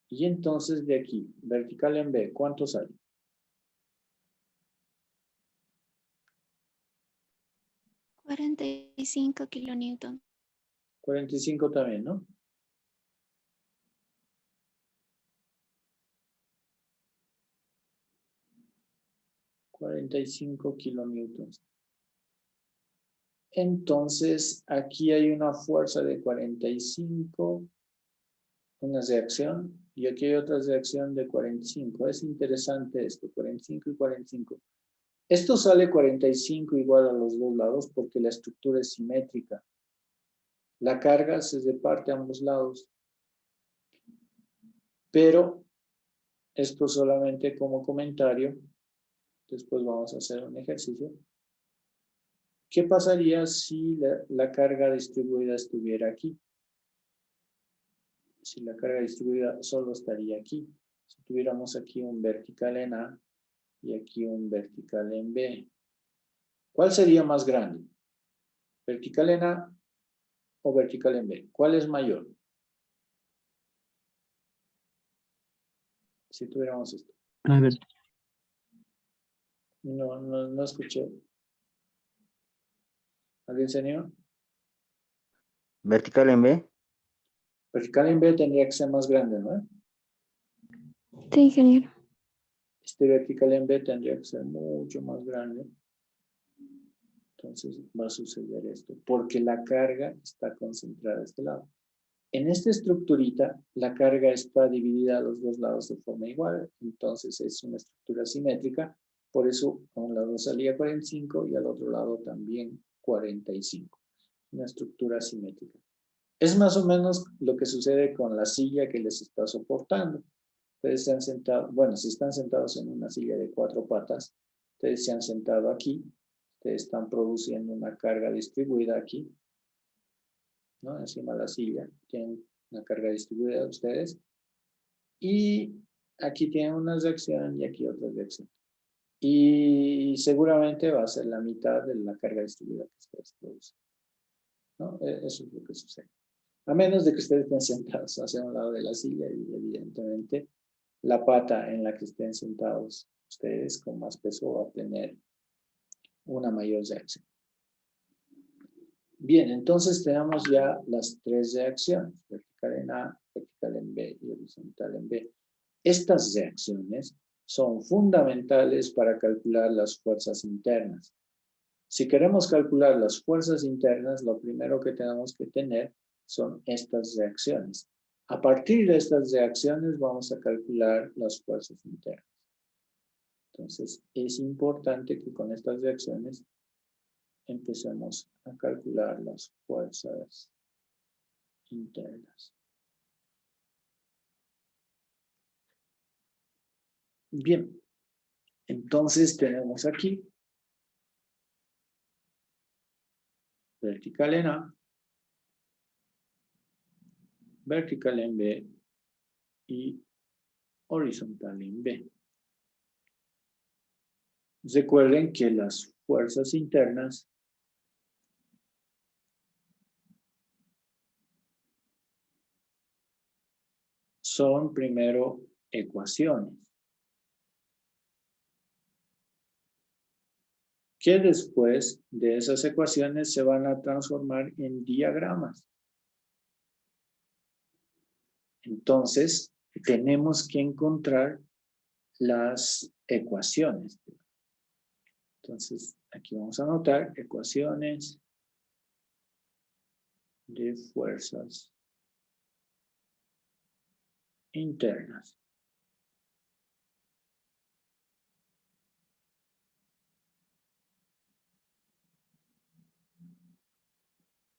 Y entonces de aquí, vertical en B, ¿cuánto sale? 45 kilonewton. 45 también, ¿no? $45 kilonewtons. Entonces, aquí hay una fuerza de 45, una reacción, y aquí hay otra reacción de 45. Es interesante esto, 45 y 45. Esto sale 45 igual a los dos lados porque la estructura es simétrica. La carga se reparte a ambos lados. Pero esto solamente como comentario. Después vamos a hacer un ejercicio. ¿Qué pasaría si la carga distribuida estuviera aquí? Si la carga distribuida solo estaría aquí. Si tuviéramos aquí un vertical en A y aquí un vertical en B. ¿Cuál sería más grande? ¿Vertical en A o vertical en B? ¿Cuál es mayor? Si tuviéramos esto. A ver, No escuché. ¿Alguien se anima? Vertical en B. Vertical en B tendría que ser más grande, ¿no? Sí, ingeniero. Este vertical en B tendría que ser mucho más grande. Entonces va a suceder esto, porque la carga está concentrada a este lado. En esta estructurita, la carga está dividida a los dos lados de forma igual, entonces es una estructura simétrica, por eso a un lado salía 45 y al otro lado también 45. Una estructura simétrica. Es más o menos lo que sucede con la silla que les está soportando. Ustedes se han sentado, bueno, si están sentados en una silla de 4 patas, ustedes se han sentado aquí, ustedes están produciendo una carga distribuida aquí, ¿no? Encima de la silla, tienen una carga distribuida de ustedes, y aquí tienen una reacción y aquí otra reacción. Y seguramente va a ser la mitad de la carga distribuida que ustedes producen, ¿no? Eso es lo que sucede. A menos de que ustedes estén sentados hacia un lado de la silla y evidentemente la pata en la que estén sentados ustedes con más peso va a tener una mayor reacción. Bien, entonces tenemos ya las 3 reacciones, vertical en A, vertical en B y horizontal en B. Estas reacciones son fundamentales para calcular las fuerzas internas. Si queremos calcular las fuerzas internas, lo primero que tenemos que tener son estas reacciones. A partir de estas reacciones vamos a calcular las fuerzas internas. Entonces, es importante que con estas reacciones empecemos a calcular las fuerzas internas. Bien, entonces tenemos aquí vertical en A, vertical en B y horizontal en B. Recuerden que las fuerzas internas son primero ecuaciones, que después de esas ecuaciones se van a transformar en diagramas. Entonces, tenemos que encontrar las ecuaciones. Entonces, aquí vamos a anotar ecuaciones de fuerzas internas.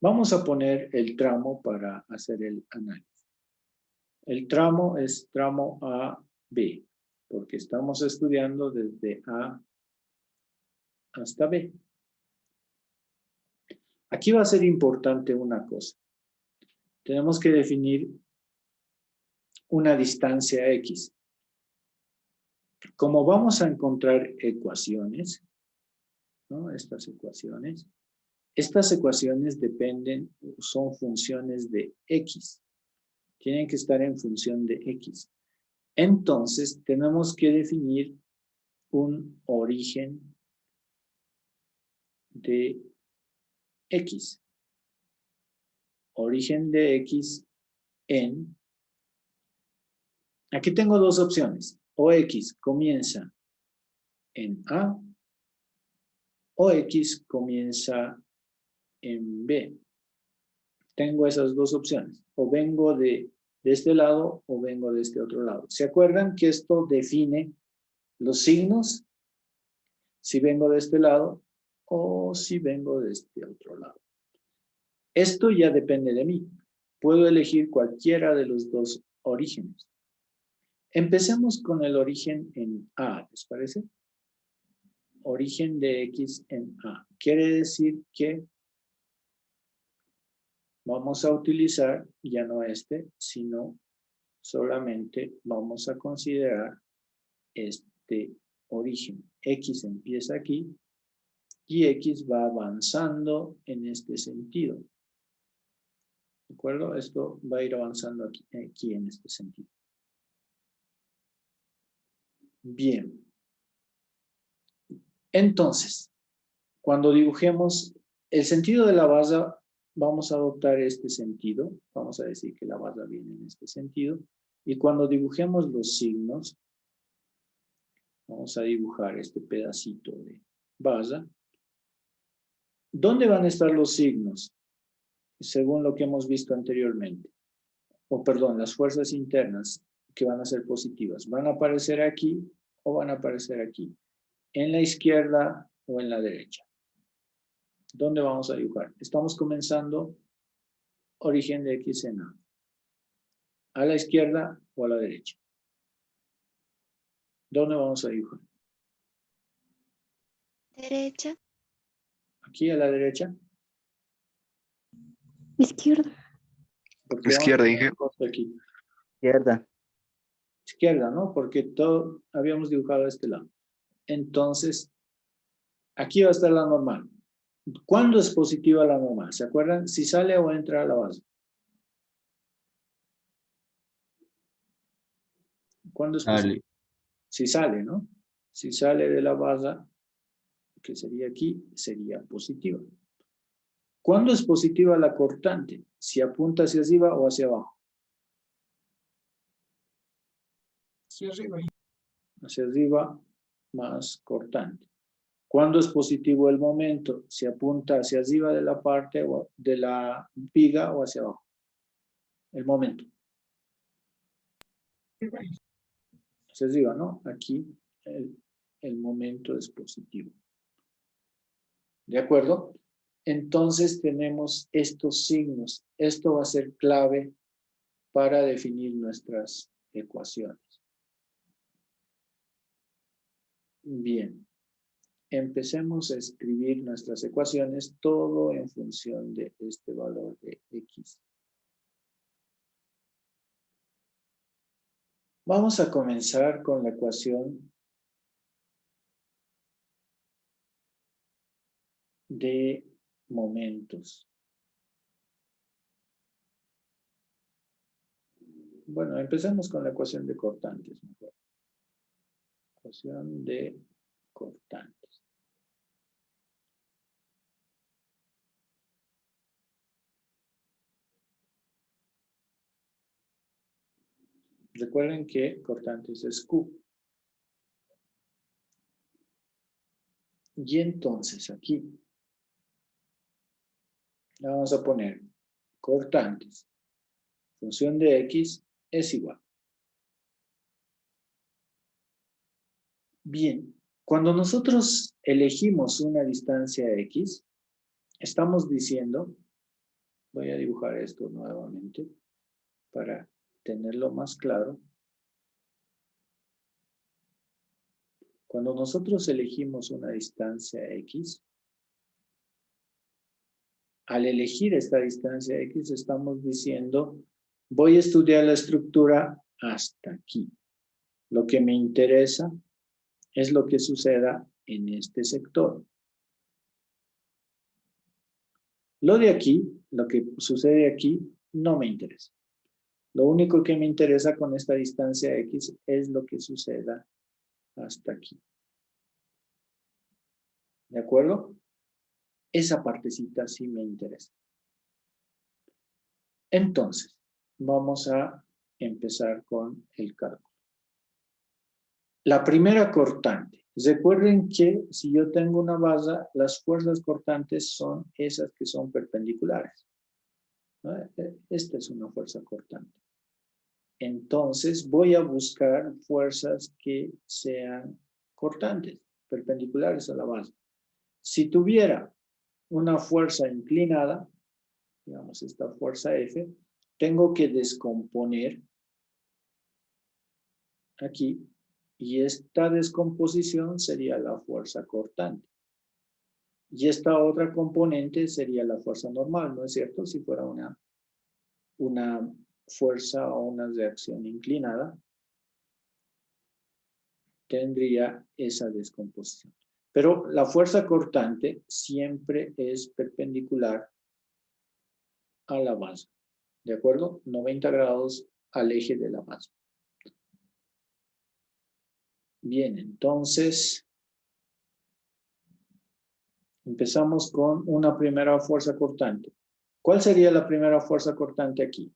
Vamos a poner el tramo para hacer el análisis. El tramo es tramo A-B, porque estamos estudiando desde A hasta B. Aquí va a ser importante una cosa. Tenemos que definir una distancia X. Como vamos a encontrar ecuaciones, ¿no? Estas ecuaciones dependen, son funciones de X. Tienen que estar en función de X. Entonces, tenemos que definir un origen de X. Origen de X en... Aquí tengo dos opciones. O X comienza en A, o X comienza en B. Tengo esas dos opciones. O vengo de este lado o vengo de este otro lado. ¿Se acuerdan que esto define los signos? Si vengo de este lado o si vengo de este otro lado. Esto ya depende de mí. Puedo elegir cualquiera de los dos orígenes. Empecemos con el origen en A, ¿les parece? Origen de X en A. Quiere decir que vamos a utilizar ya no este, sino solamente vamos a considerar este origen. X empieza aquí y X va avanzando en este sentido. ¿De acuerdo? Esto va a ir avanzando aquí en este sentido. Bien. Entonces, cuando dibujemos el sentido de la base, vamos a adoptar este sentido. Vamos a decir que la base viene en este sentido. Y cuando dibujemos los signos, vamos a dibujar este pedacito de base. ¿Dónde van a estar los signos? Según lo que hemos visto anteriormente. O perdón, las fuerzas internas que van a ser positivas. ¿Van a aparecer aquí o van a aparecer aquí? ¿En la izquierda o en la derecha? ¿Dónde vamos a dibujar? Estamos comenzando origen de X en A. ¿A la izquierda o a la derecha? ¿Dónde vamos a dibujar? Derecha. ¿Aquí a la derecha? Izquierda. Porque Izquierda, vamos a dije. poner aquí. Izquierda. Izquierda, ¿no? Porque todo habíamos dibujado de este lado. Entonces, aquí va a estar la normal. ¿Cuándo es positiva la normal? ¿Se acuerdan? Si sale o entra a la base. ¿Cuándo es positiva? Dale. Si sale, ¿no? Si sale de la base, que sería aquí, sería positiva. ¿Cuándo es positiva la cortante? Si apunta hacia arriba o hacia abajo. Hacia arriba más cortante. ¿Cuándo es positivo el momento? Si apunta hacia arriba de la parte o de la viga o hacia abajo. El momento. Hacia arriba, ¿no? Aquí el momento es positivo. ¿De acuerdo? Entonces tenemos estos signos. Esto va a ser clave para definir nuestras ecuaciones. Bien. Empecemos a escribir nuestras ecuaciones, todo en función de este valor de X. Vamos a comenzar con la ecuación de momentos. Bueno, empecemos con la ecuación de cortantes mejor. Ecuación de cortantes. Recuerden que cortantes es Q. Y entonces aquí le vamos a poner cortantes. Función de X es igual. Bien, cuando nosotros elegimos una distancia X, estamos diciendo, voy a dibujar esto nuevamente para tenerlo más claro. Cuando nosotros elegimos una distancia X, al elegir esta distancia X estamos diciendo, voy a estudiar la estructura hasta aquí. Lo que me interesa es lo que suceda en este sector. Lo de aquí, lo que sucede aquí, no me interesa. Lo único que me interesa con esta distancia X es lo que suceda hasta aquí. ¿De acuerdo? Esa partecita sí me interesa. Entonces, vamos a empezar con el cálculo. La primera cortante. Recuerden que si yo tengo una base, las fuerzas cortantes son esas que son perpendiculares, ¿no? Esta es una fuerza cortante. Entonces voy a buscar fuerzas que sean cortantes, perpendiculares a la base. Si tuviera una fuerza inclinada, digamos esta fuerza F, tengo que descomponer aquí, y esta descomposición sería la fuerza cortante. Y esta otra componente sería la fuerza normal, ¿no es cierto? Si fuera una fuerza o una reacción inclinada, tendría esa descomposición. Pero la fuerza cortante siempre es perpendicular a la base, ¿de acuerdo? 90 grados al eje de la base. Bien, entonces empezamos con una primera fuerza cortante. ¿Cuál sería la primera fuerza cortante aquí?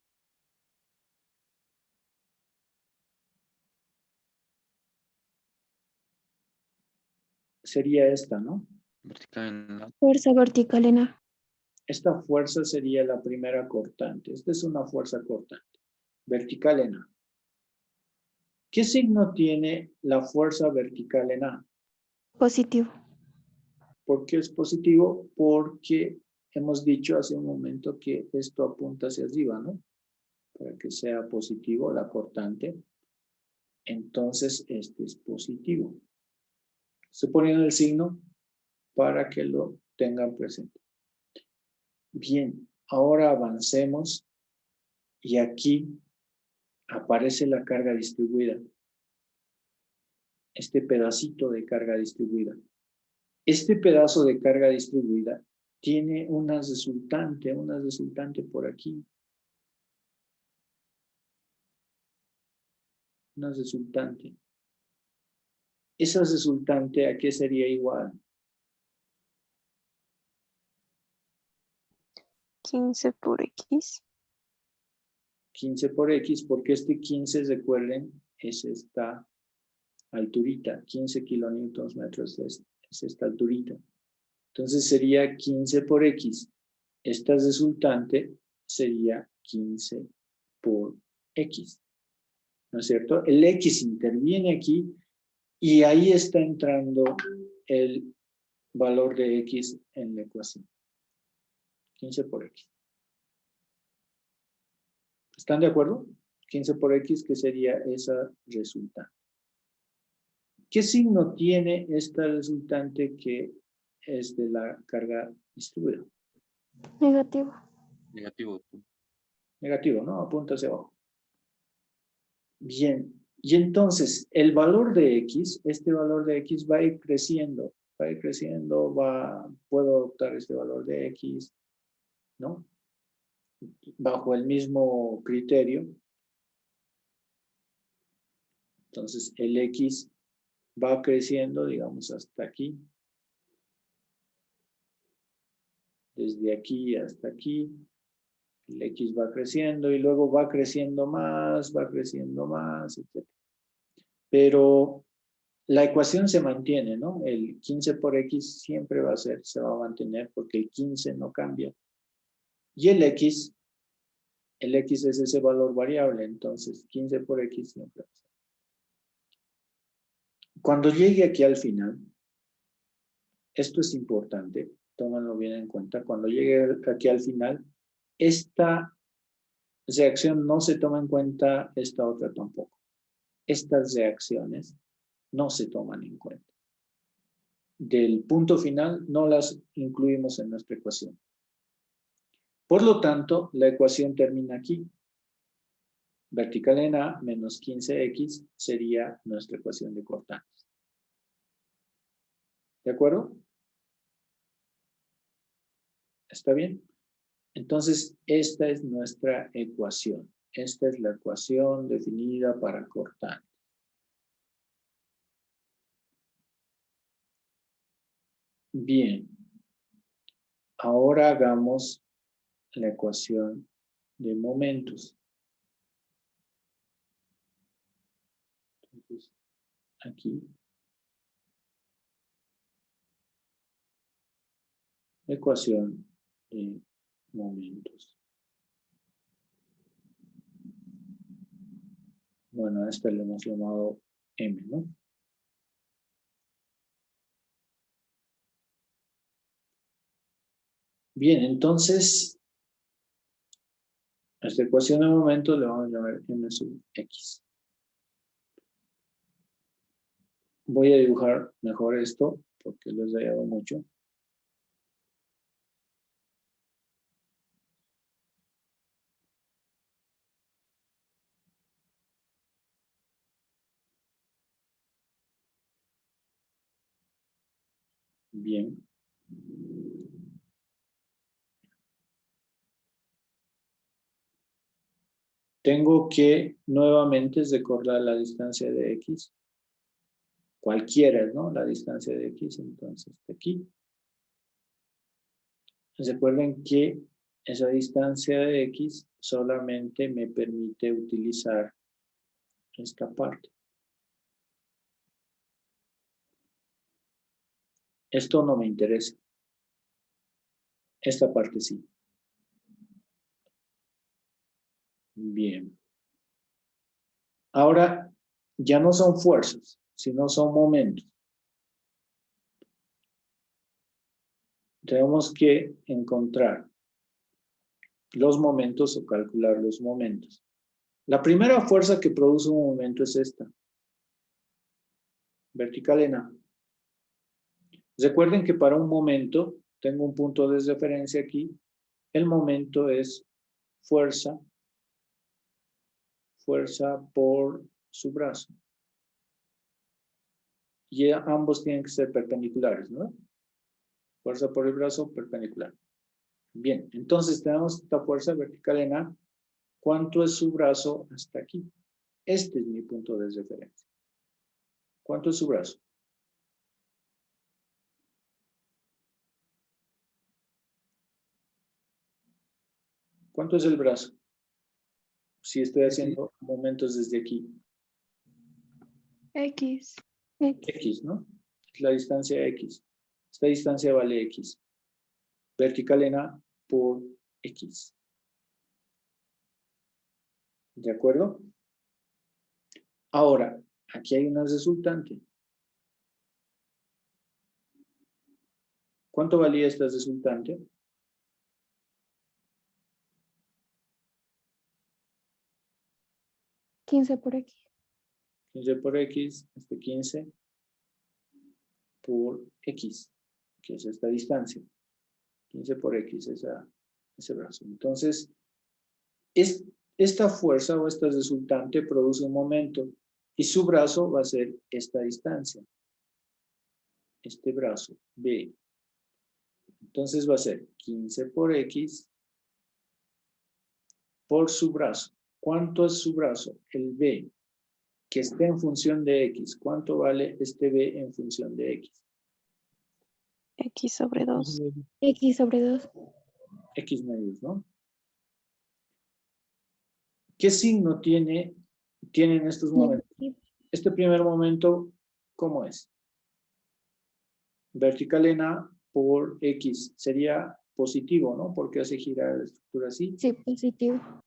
Sería esta, ¿no? Vertical en la. Fuerza vertical en A. Esta fuerza sería la primera cortante. Esta es una fuerza cortante. Vertical en A. ¿Qué signo tiene la fuerza vertical en A? Positivo. ¿Por qué es positivo? Porque hemos dicho hace un momento que esto apunta hacia arriba, ¿no? Para que sea positivo la cortante. Entonces, este es positivo. Estoy poniendo el signo para que lo tengan presente. Bien, ahora avancemos y aquí aparece la carga distribuida. Este pedacito de carga distribuida. Este pedazo de carga distribuida tiene una resultante por aquí. Una resultante. Esa resultante, ¿a qué sería igual? 15 por X. 15 por X, porque este 15, recuerden, es esta alturita. 15 kilonewtons metros es esta alturita. Entonces sería 15 por X. Esta resultante sería 15 por X. ¿No es cierto? El X interviene aquí y ahí está entrando el valor de X en la ecuación. 15 por X. ¿Están de acuerdo? 15 por X, que sería esa resultante. ¿Qué signo tiene esta resultante que es de la carga distribuida? Negativo. Negativo. Negativo, ¿no? Apunta hacia abajo. Bien. Y entonces, el valor de X, este valor de X va a ir creciendo. Va a ir creciendo, puedo adoptar este valor de X, ¿no? Bajo el mismo criterio. Entonces el X va creciendo, digamos, hasta aquí. Desde aquí hasta aquí. El X va creciendo y luego va creciendo más, etc. Pero la ecuación se mantiene, ¿no? El 15 por X siempre se va a mantener porque el 15 no cambia. Y el X es ese valor variable, entonces 15 por X siempre va a ser. Cuando llegue aquí al final, esto es importante, tómalo bien en cuenta, cuando llegue aquí al final, esta reacción no se toma en cuenta, esta otra tampoco. Estas reacciones no se toman en cuenta. Del punto final no las incluimos en nuestra ecuación. Por lo tanto, la ecuación termina aquí. Vertical en A menos 15X sería nuestra ecuación de cortantes. ¿De acuerdo? ¿Está bien? Entonces, esta es nuestra ecuación. Esta es la ecuación definida para cortantes. Bien. Ahora hagamos la ecuación de momentos. Entonces, aquí. Ecuación de momentos. Bueno, a esta le hemos llamado M, ¿no? Bien, entonces, a esta ecuación de momentos le vamos a llamar M sub X. Voy a dibujar mejor esto, porque lo he ensayado mucho. Bien. Tengo que nuevamente recordar la distancia de X. Cualquiera, ¿no? La distancia de X, entonces, de aquí. Recuerden que esa distancia de X solamente me permite utilizar esta parte. Esto no me interesa. Esta parte sí. Bien. Ahora, ya no son fuerzas, sino son momentos. Tenemos que encontrar los momentos o calcular los momentos. La primera fuerza que produce un momento es esta. Vertical en A. Recuerden que para un momento, tengo un punto de referencia aquí, el momento es fuerza por su brazo. Y ambos tienen que ser perpendiculares, ¿no? Fuerza por el brazo perpendicular. Bien, entonces tenemos esta fuerza vertical en A. ¿Cuánto es su brazo hasta aquí? Este es mi punto de referencia. ¿Cuánto es su brazo? ¿Cuánto es el brazo? Si estoy haciendo momentos desde aquí. X. X, ¿no? Es la distancia X. Esta distancia vale X. Vertical en A por X. ¿De acuerdo? Ahora, aquí hay una resultante. ¿Cuánto valía esta resultante? ¿15 por X? 15 por X, 15 por X, que es esta distancia. 15 por X, ese brazo. Entonces, esta fuerza o esta resultante produce un momento y su brazo va a ser esta distancia. Este brazo, B. Entonces va a ser 15 por X por su brazo. ¿Cuánto es su brazo? El B. que esté en función de X. ¿Cuánto vale este B en función de X? X sobre 2. X sobre 2. X medios, ¿no? ¿Qué signo tiene en estos momentos? Este primer momento, ¿cómo es? Vertical en A por X. Sería positivo, ¿no? Porque hace girar la estructura así. Sí, positivo.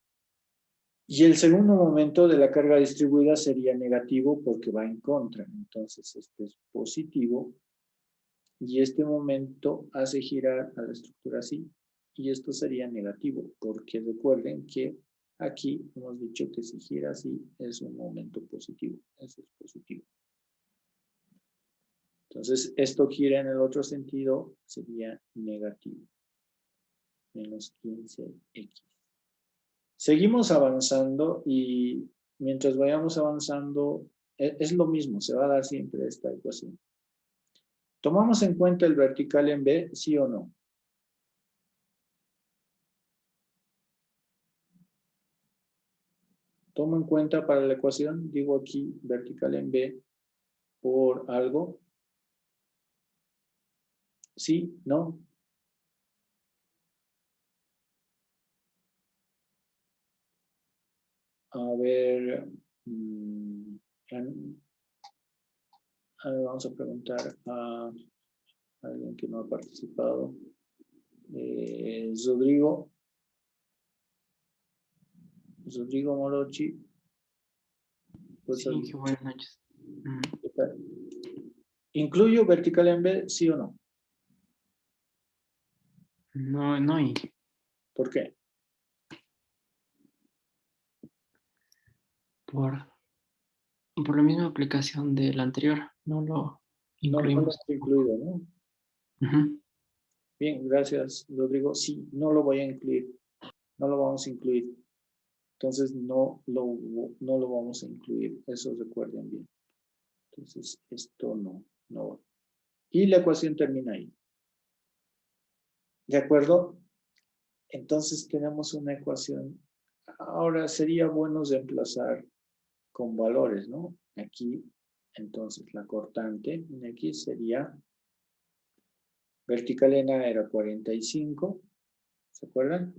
Y el segundo momento de la carga distribuida sería negativo porque va en contra. Entonces, este es positivo. Y este momento hace girar a la estructura así. Y esto sería negativo, porque recuerden que aquí hemos dicho que si gira así es un momento positivo. Eso es positivo. Entonces, esto gira en el otro sentido, sería negativo. Menos 15x. Seguimos avanzando y mientras vayamos avanzando, es lo mismo, se va a dar siempre esta ecuación. ¿Tomamos en cuenta el vertical en B, sí o no? Tomo en cuenta para la ecuación, digo aquí vertical en B por algo. ¿Sí? ¿No? A ver, vamos a preguntar a alguien que no ha participado. Rodrigo Morochi. Pues, Sí, buenas noches. ¿qué tal? ¿Incluyo vertical en B, sí o no? No, no, Inge. ¿Por qué? Por la misma aplicación del anterior, no lo No lo incluimos. hemos incluido, ¿no? Ujú. Bien, gracias, Rodrigo. Sí, no lo voy a incluir. No lo vamos a incluir. Entonces, no lo vamos a incluir. Eso recuerden bien. Entonces, esto no va. Y la ecuación termina ahí. ¿De acuerdo? Entonces, tenemos una ecuación. Ahora, sería bueno reemplazar con valores, ¿no? Aquí, entonces, la cortante en X sería, vertical en A era 45, ¿se acuerdan?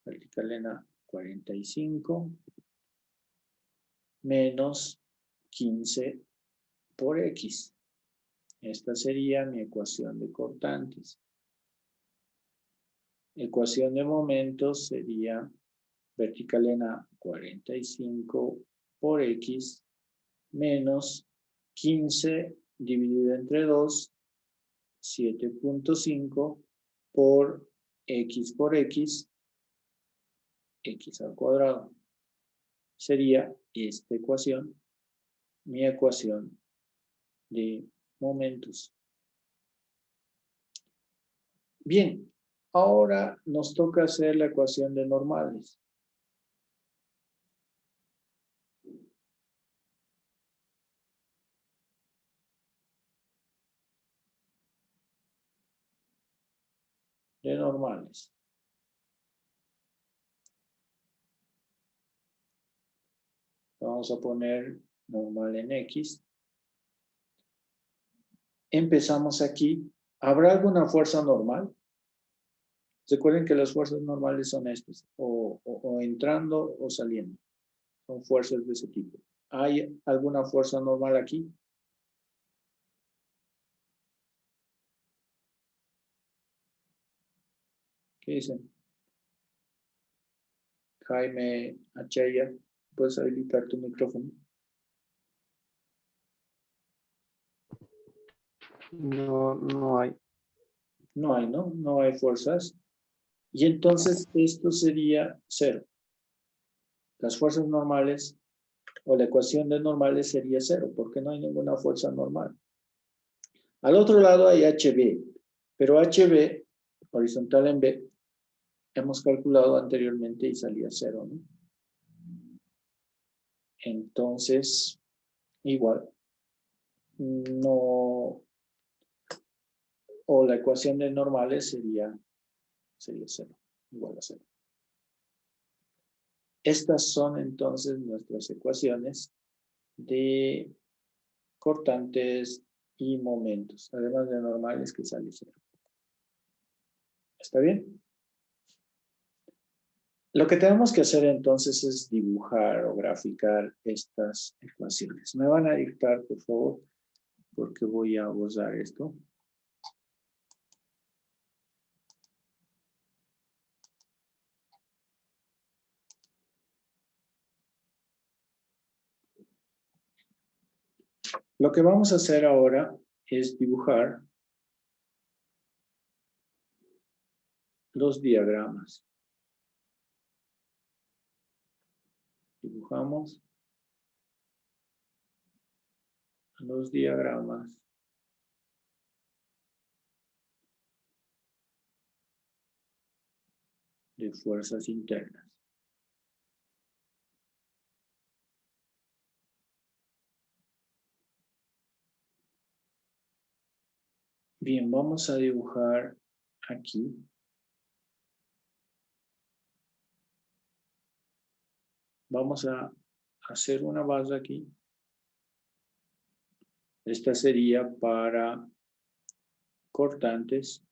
Vertical en A 45 menos 15 por X. Esta sería mi ecuación de cortantes. Ecuación de momentos sería vertical en A 45 por X menos 15 dividido entre 2, 7.5 por X, X al cuadrado. Sería esta ecuación, mi ecuación de momentos. Bien, ahora nos toca hacer la ecuación de normales. De normales. Vamos a poner normal en X. Empezamos aquí. ¿Habrá alguna fuerza normal? Recuerden que las fuerzas normales son estas, o entrando o saliendo. Son fuerzas de ese tipo. ¿Hay alguna fuerza normal aquí? ¿Qué dicen? Jaime Achaya, ¿puedes habilitar tu micrófono? No hay. No hay, ¿no? No hay fuerzas. Y entonces esto sería cero. Las fuerzas normales o la ecuación de normales sería cero, porque no hay ninguna fuerza normal. Al otro lado hay HB, pero HB, horizontal en B, hemos calculado anteriormente y salía cero, ¿no? Entonces, igual, no, o la ecuación de normales sería cero, igual a cero. Estas son entonces nuestras ecuaciones de cortantes y momentos, además de normales que sale 0. ¿Está bien? Lo que tenemos que hacer entonces es dibujar o graficar estas ecuaciones. Me van a dictar, por favor, porque voy a borrar esto. Lo que vamos a hacer ahora es dibujar los diagramas. Dibujamos los diagramas de fuerzas internas. Bien, vamos a dibujar aquí. Vamos a hacer una base aquí. Esta sería para cortantes.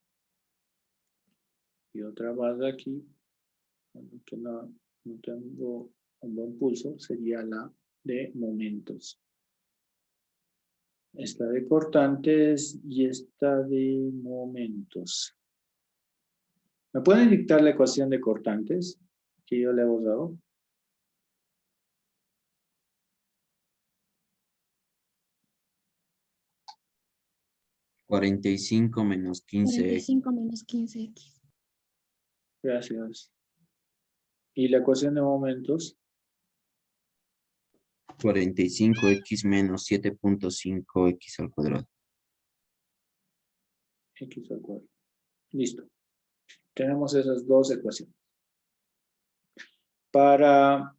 Y otra base aquí, que no tengo un buen pulso, sería la de momentos. Esta de cortantes y esta de momentos. ¿Me pueden dictar la ecuación de cortantes que yo le he dado? $45 menos 15. 45 menos 15x. Gracias. ¿Y la ecuación de momentos? 45x menos 7.5x al cuadrado. X al cuadrado. Listo. Tenemos esas dos ecuaciones. Para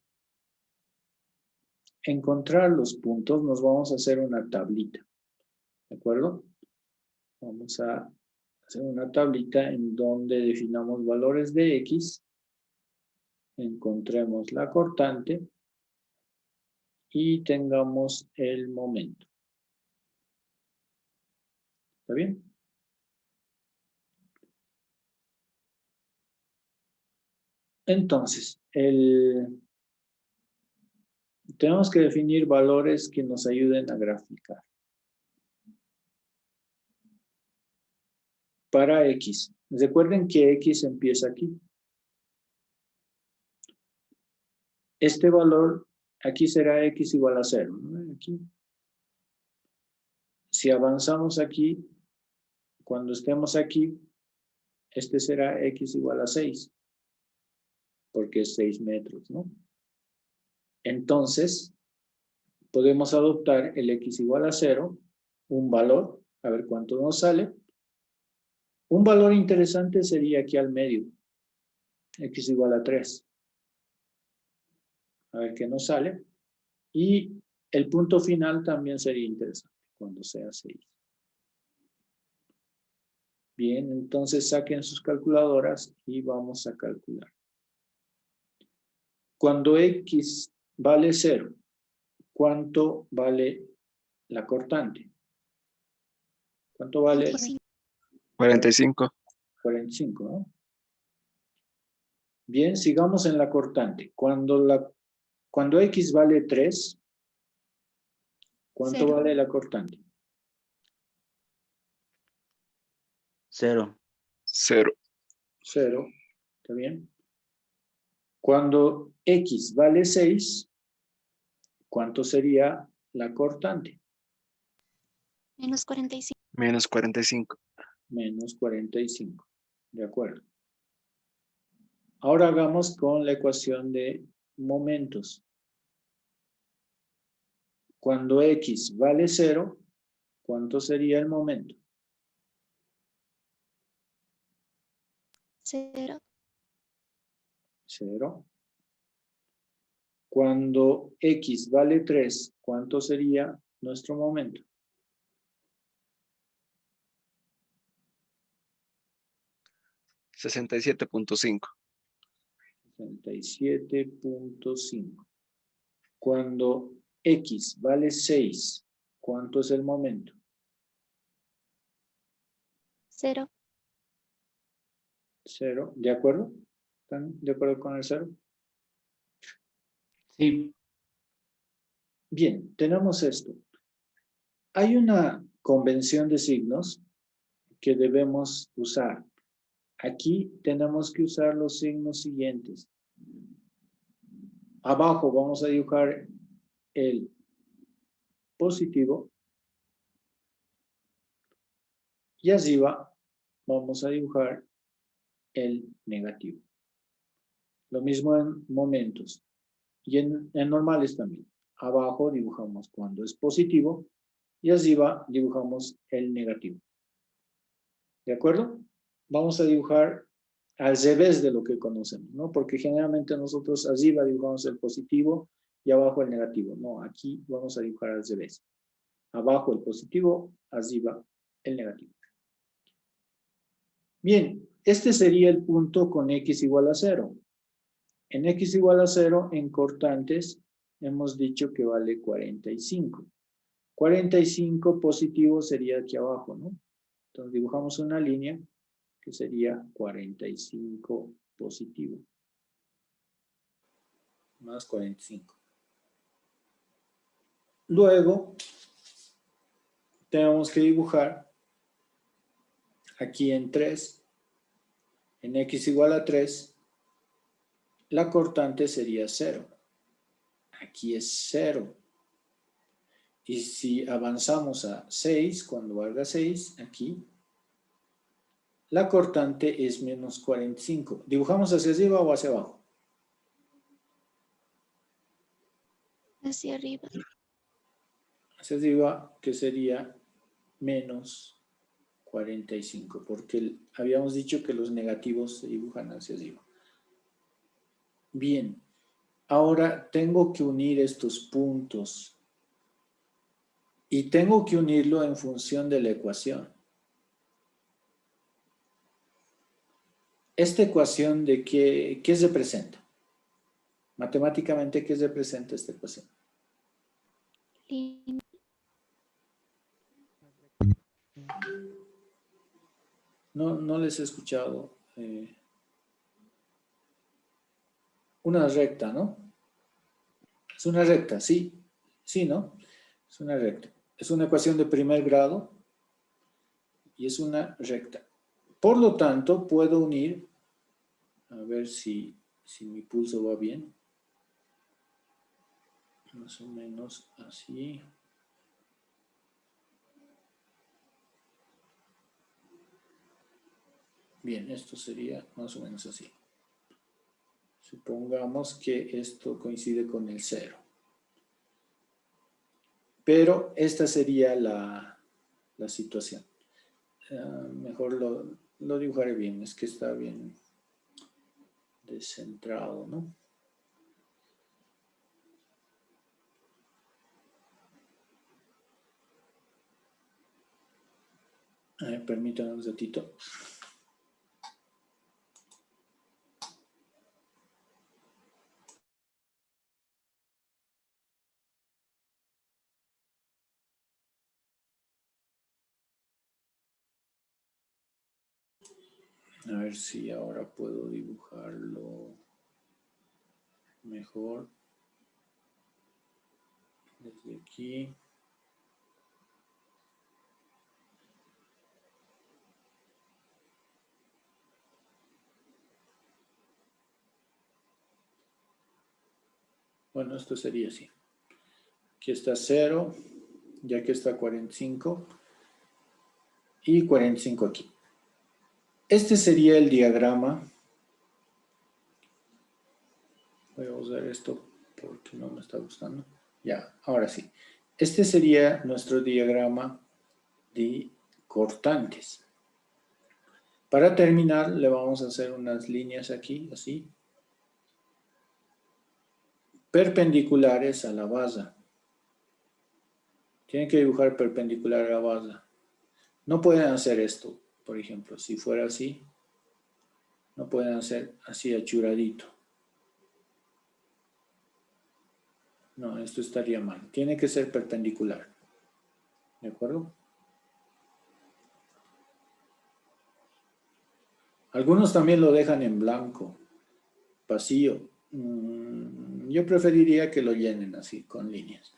encontrar los puntos nos vamos a hacer una tablita. ¿De acuerdo? Vamos a hacer una tablita en donde definamos valores de X. Encontremos la cortante. Y tengamos el momento. ¿Está bien? Entonces, tenemos que definir valores que nos ayuden a graficar. Para X. Recuerden que X empieza aquí. Este valor, aquí será X igual a 0. ¿No? Aquí. Si avanzamos aquí, cuando estemos aquí, este será X igual a 6. Porque es 6 metros, ¿no? Entonces, podemos adoptar el X igual a 0, un valor, a ver cuánto nos sale. Un valor interesante sería aquí al medio, X igual a 3. A ver qué nos sale. Y el punto final también sería interesante, cuando sea 6. Bien, entonces saquen sus calculadoras y vamos a calcular. Cuando X vale 0, ¿cuánto vale la cortante? ¿Cuánto vale? 45. 45, ¿no? Bien, sigamos en la cortante. Cuando X vale 3, ¿cuánto 0. vale la cortante? 0. 0. 0, ¿está bien? Cuando X vale 6, ¿cuánto sería la cortante? Menos 45. Menos 45. Menos 45. De acuerdo. Ahora hagamos con la ecuación de momentos. Cuando X vale 0, ¿cuánto sería el momento? 0. 0. Cuando X vale 3, ¿cuánto sería nuestro momento? 67.5. 67.5. Cuando X vale 6. ¿Cuánto es el momento? 0. 0. ¿De acuerdo? ¿Están de acuerdo con el 0? Sí. Bien, tenemos esto. Hay una convención de signos que debemos usar. Aquí tenemos que usar los signos siguientes. Abajo vamos a dibujar el positivo y arriba vamos a dibujar el negativo. Lo mismo en momentos y en normales también. Abajo dibujamos cuando es positivo y arriba dibujamos el negativo. ¿De acuerdo? Vamos a dibujar al revés de lo que conocemos, ¿no? Porque generalmente nosotros arriba dibujamos el positivo y abajo el negativo. No, aquí vamos a dibujar al revés. Abajo el positivo, arriba el negativo. Bien, este sería el punto con x igual a 0. En x igual a 0, en cortantes, hemos dicho que vale 45. 45 positivo sería aquí abajo, ¿no? Entonces dibujamos una línea que sería 45 positivo. Más 45. Luego, tenemos que dibujar aquí en 3, en x igual a 3, la cortante sería 0. Aquí es 0. Y si avanzamos a 6, cuando valga 6, aquí, la cortante es menos 45. ¿Dibujamos hacia arriba o hacia abajo? Hacia arriba. Hacia arriba, que sería menos 45, porque habíamos dicho que los negativos se dibujan hacia arriba. Bien, ahora tengo que unir estos puntos y tengo que unirlo en función de la ecuación. ¿Esta ecuación de qué representa? Matemáticamente, ¿qué representa esta ecuación? No les he escuchado. Una recta, ¿no? Es una recta, sí. Sí, ¿no? Es una recta. Es una ecuación de primer grado y es una recta. Por lo tanto, puedo unir, a ver si mi pulso va bien. Más o menos así. Bien, esto sería más o menos así. Supongamos que esto coincide con el 0. Pero esta sería la situación. Mejor lo dibujaré bien, es que está bien descentrado, ¿no? Permítanme un ratito. A ver si ahora puedo dibujarlo mejor. Desde aquí. Bueno, esto sería así. Aquí está 0, ya que está 45 y 45 aquí. Este sería el diagrama. Voy a usar esto porque no me está gustando. Ya, ahora sí. Este sería nuestro diagrama de cortantes. Para terminar, le vamos a hacer unas líneas aquí, así, perpendiculares a la base. Tienen que dibujar perpendicular a la base. No pueden hacer esto, por ejemplo, si fuera así, no pueden hacer así achuradito. No, esto estaría mal. Tiene que ser perpendicular. ¿De acuerdo? Algunos también lo dejan en blanco, vacío. Yo preferiría que lo llenen así, con líneas.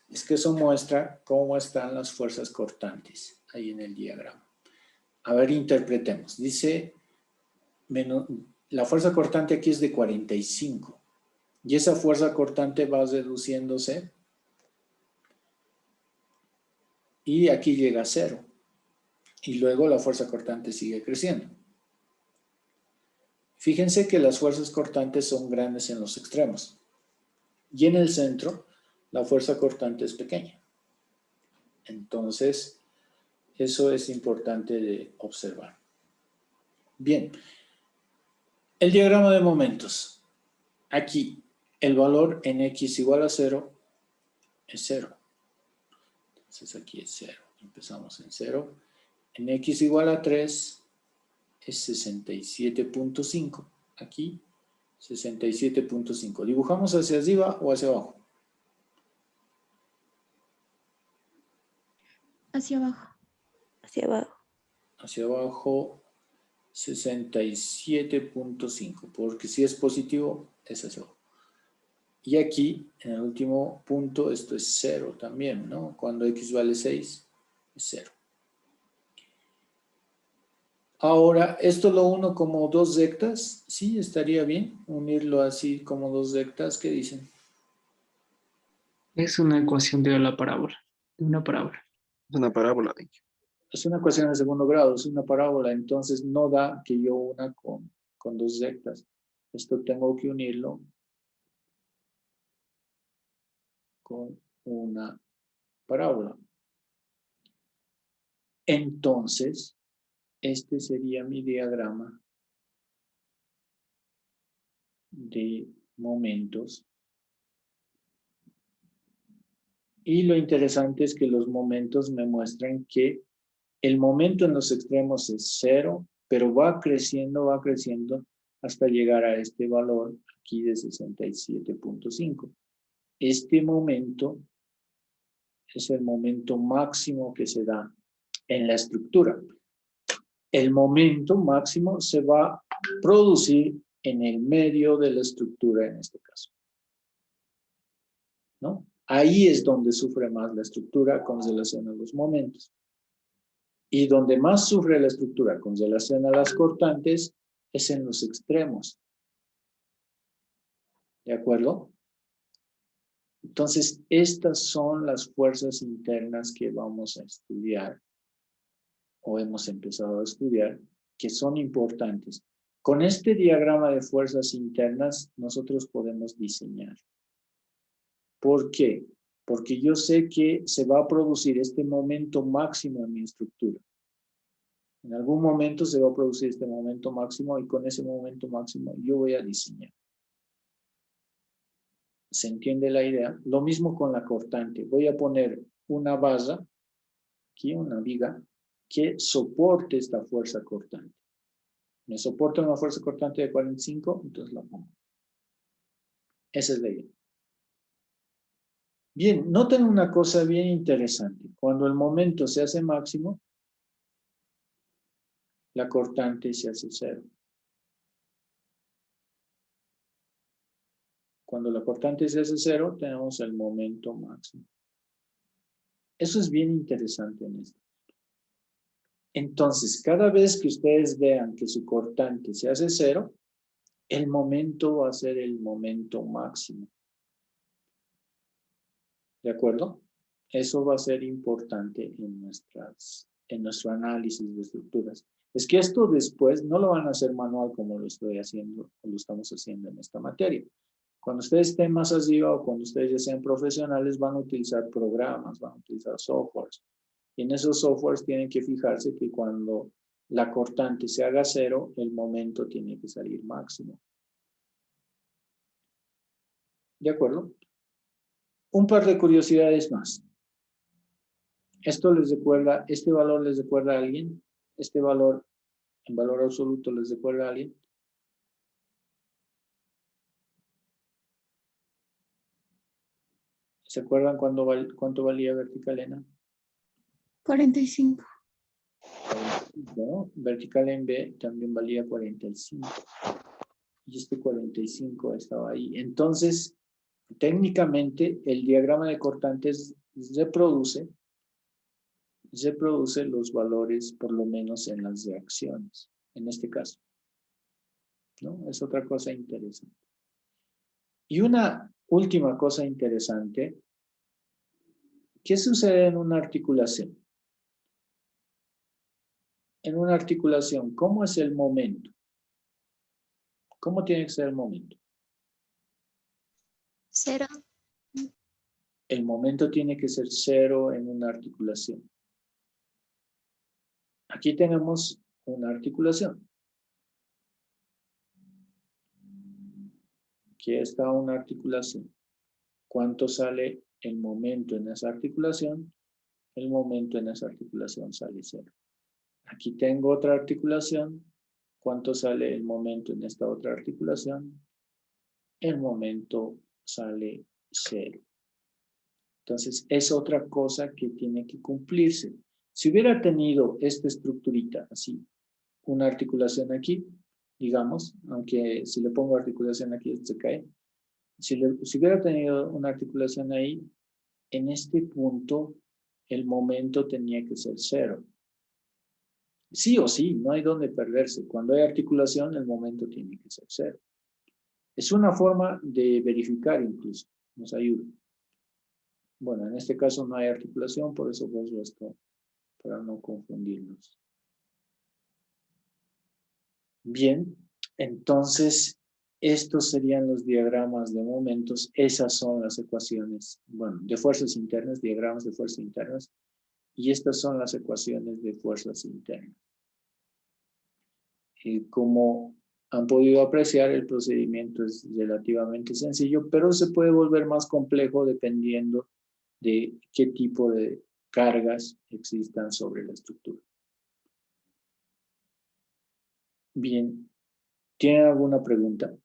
Es que eso muestra cómo están las fuerzas cortantes ahí en el diagrama. A ver, interpretemos. Dice, la fuerza cortante aquí es de 45. Y esa fuerza cortante va reduciéndose. Y aquí llega a 0. Y luego la fuerza cortante sigue creciendo. Fíjense que las fuerzas cortantes son grandes en los extremos. Y en el centro, la fuerza cortante es pequeña. Entonces, eso es importante de observar. Bien. El diagrama de momentos. Aquí, el valor en x igual a 0 es 0. Entonces aquí es 0. Empezamos en 0. En x igual a 3 es 67.5. Aquí, 67.5. ¿Dibujamos hacia arriba o hacia abajo? Hacia abajo. Hacia abajo. Hacia abajo, 67.5. Porque si es positivo, es hacia abajo. Y aquí, en el último punto, esto es 0 también, ¿no? Cuando x vale 6, es 0. Ahora, ¿esto lo uno como dos rectas? Sí, estaría bien unirlo así como dos rectas. ¿Qué dicen? Es una ecuación de la parábola, de una parábola. Es una parábola. Es una ecuación de segundo grado, es una parábola, entonces no da que yo una con dos rectas. Esto tengo que unirlo con una parábola. Entonces, este sería mi diagrama de momentos. Y lo interesante es que los momentos me muestran que el momento en los extremos es 0, pero va creciendo hasta llegar a este valor aquí de 67.5. Este momento es el momento máximo que se da en la estructura. El momento máximo se va a producir en el medio de la estructura en este caso, ¿no? Ahí es donde sufre más la estructura con relación a los momentos. Y donde más sufre la estructura con relación a las cortantes es en los extremos. ¿De acuerdo? Entonces, estas son las fuerzas internas que vamos a estudiar o hemos empezado a estudiar, que son importantes. Con este diagrama de fuerzas internas, nosotros podemos diseñar. ¿Por qué? Porque yo sé que se va a producir este momento máximo en mi estructura. En algún momento se va a producir este momento máximo y con ese momento máximo yo voy a diseñar. ¿Se entiende la idea? Lo mismo con la cortante. Voy a poner una base, aquí una viga, que soporte esta fuerza cortante. ¿Me soporta una fuerza cortante de 45? Entonces la pongo. Esa es la idea. Bien, noten una cosa bien interesante. Cuando el momento se hace máximo, la cortante se hace 0. Cuando la cortante se hace 0, tenemos el momento máximo. Eso es bien interesante en esto. Entonces, cada vez que ustedes vean que su cortante se hace 0, el momento va a ser el momento máximo. ¿De acuerdo? Eso va a ser importante en nuestro análisis de estructuras. Es que esto después no lo van a hacer manual como lo estoy haciendo, o lo estamos haciendo en esta materia. Cuando ustedes estén más arriba o cuando ustedes ya sean profesionales, van a utilizar programas, van a utilizar softwares. Y en esos softwares tienen que fijarse que cuando la cortante se haga 0, el momento tiene que salir máximo. ¿De acuerdo? Un par de curiosidades más. Esto les recuerda, este valor les recuerda a alguien, este valor en valor absoluto les recuerda a alguien. . ¿Se acuerdan cuánto valía vertical en A? 45. ¿No? Vertical en B también valía 45. Y este 45 estaba ahí. Entonces, técnicamente, el diagrama de cortantes reproduce los valores, por lo menos en las reacciones, en este caso. ¿No? Es otra cosa interesante. Y una última cosa interesante, ¿qué sucede en una articulación? En una articulación, ¿cómo es el momento? ¿Cómo tiene que ser el momento? 0. El momento tiene que ser 0 en una articulación. Aquí tenemos una articulación. Aquí está una articulación. ¿Cuánto sale el momento en esa articulación? El momento en esa articulación sale 0. Aquí tengo otra articulación. ¿Cuánto sale el momento en esta otra articulación? El momento sale 0. Entonces, es otra cosa que tiene que cumplirse. Si hubiera tenido esta estructurita así, una articulación aquí, digamos, aunque si le pongo articulación aquí, se cae. Si hubiera tenido una articulación ahí, en este punto, el momento tenía que ser 0. Sí o sí, no hay donde perderse. Cuando hay articulación, el momento tiene que ser 0. Es una forma de verificar incluso, nos ayuda. Bueno, en este caso no hay articulación, por eso borro esto, para no confundirnos. Bien, entonces, estos serían los diagramas de momentos. Esas son las ecuaciones, bueno, de fuerzas internas, diagramas de fuerzas internas. Y estas son las ecuaciones de fuerzas internas. Como han podido apreciar, el procedimiento es relativamente sencillo, pero se puede volver más complejo dependiendo de qué tipo de cargas existan sobre la estructura. Bien, ¿tienen alguna pregunta?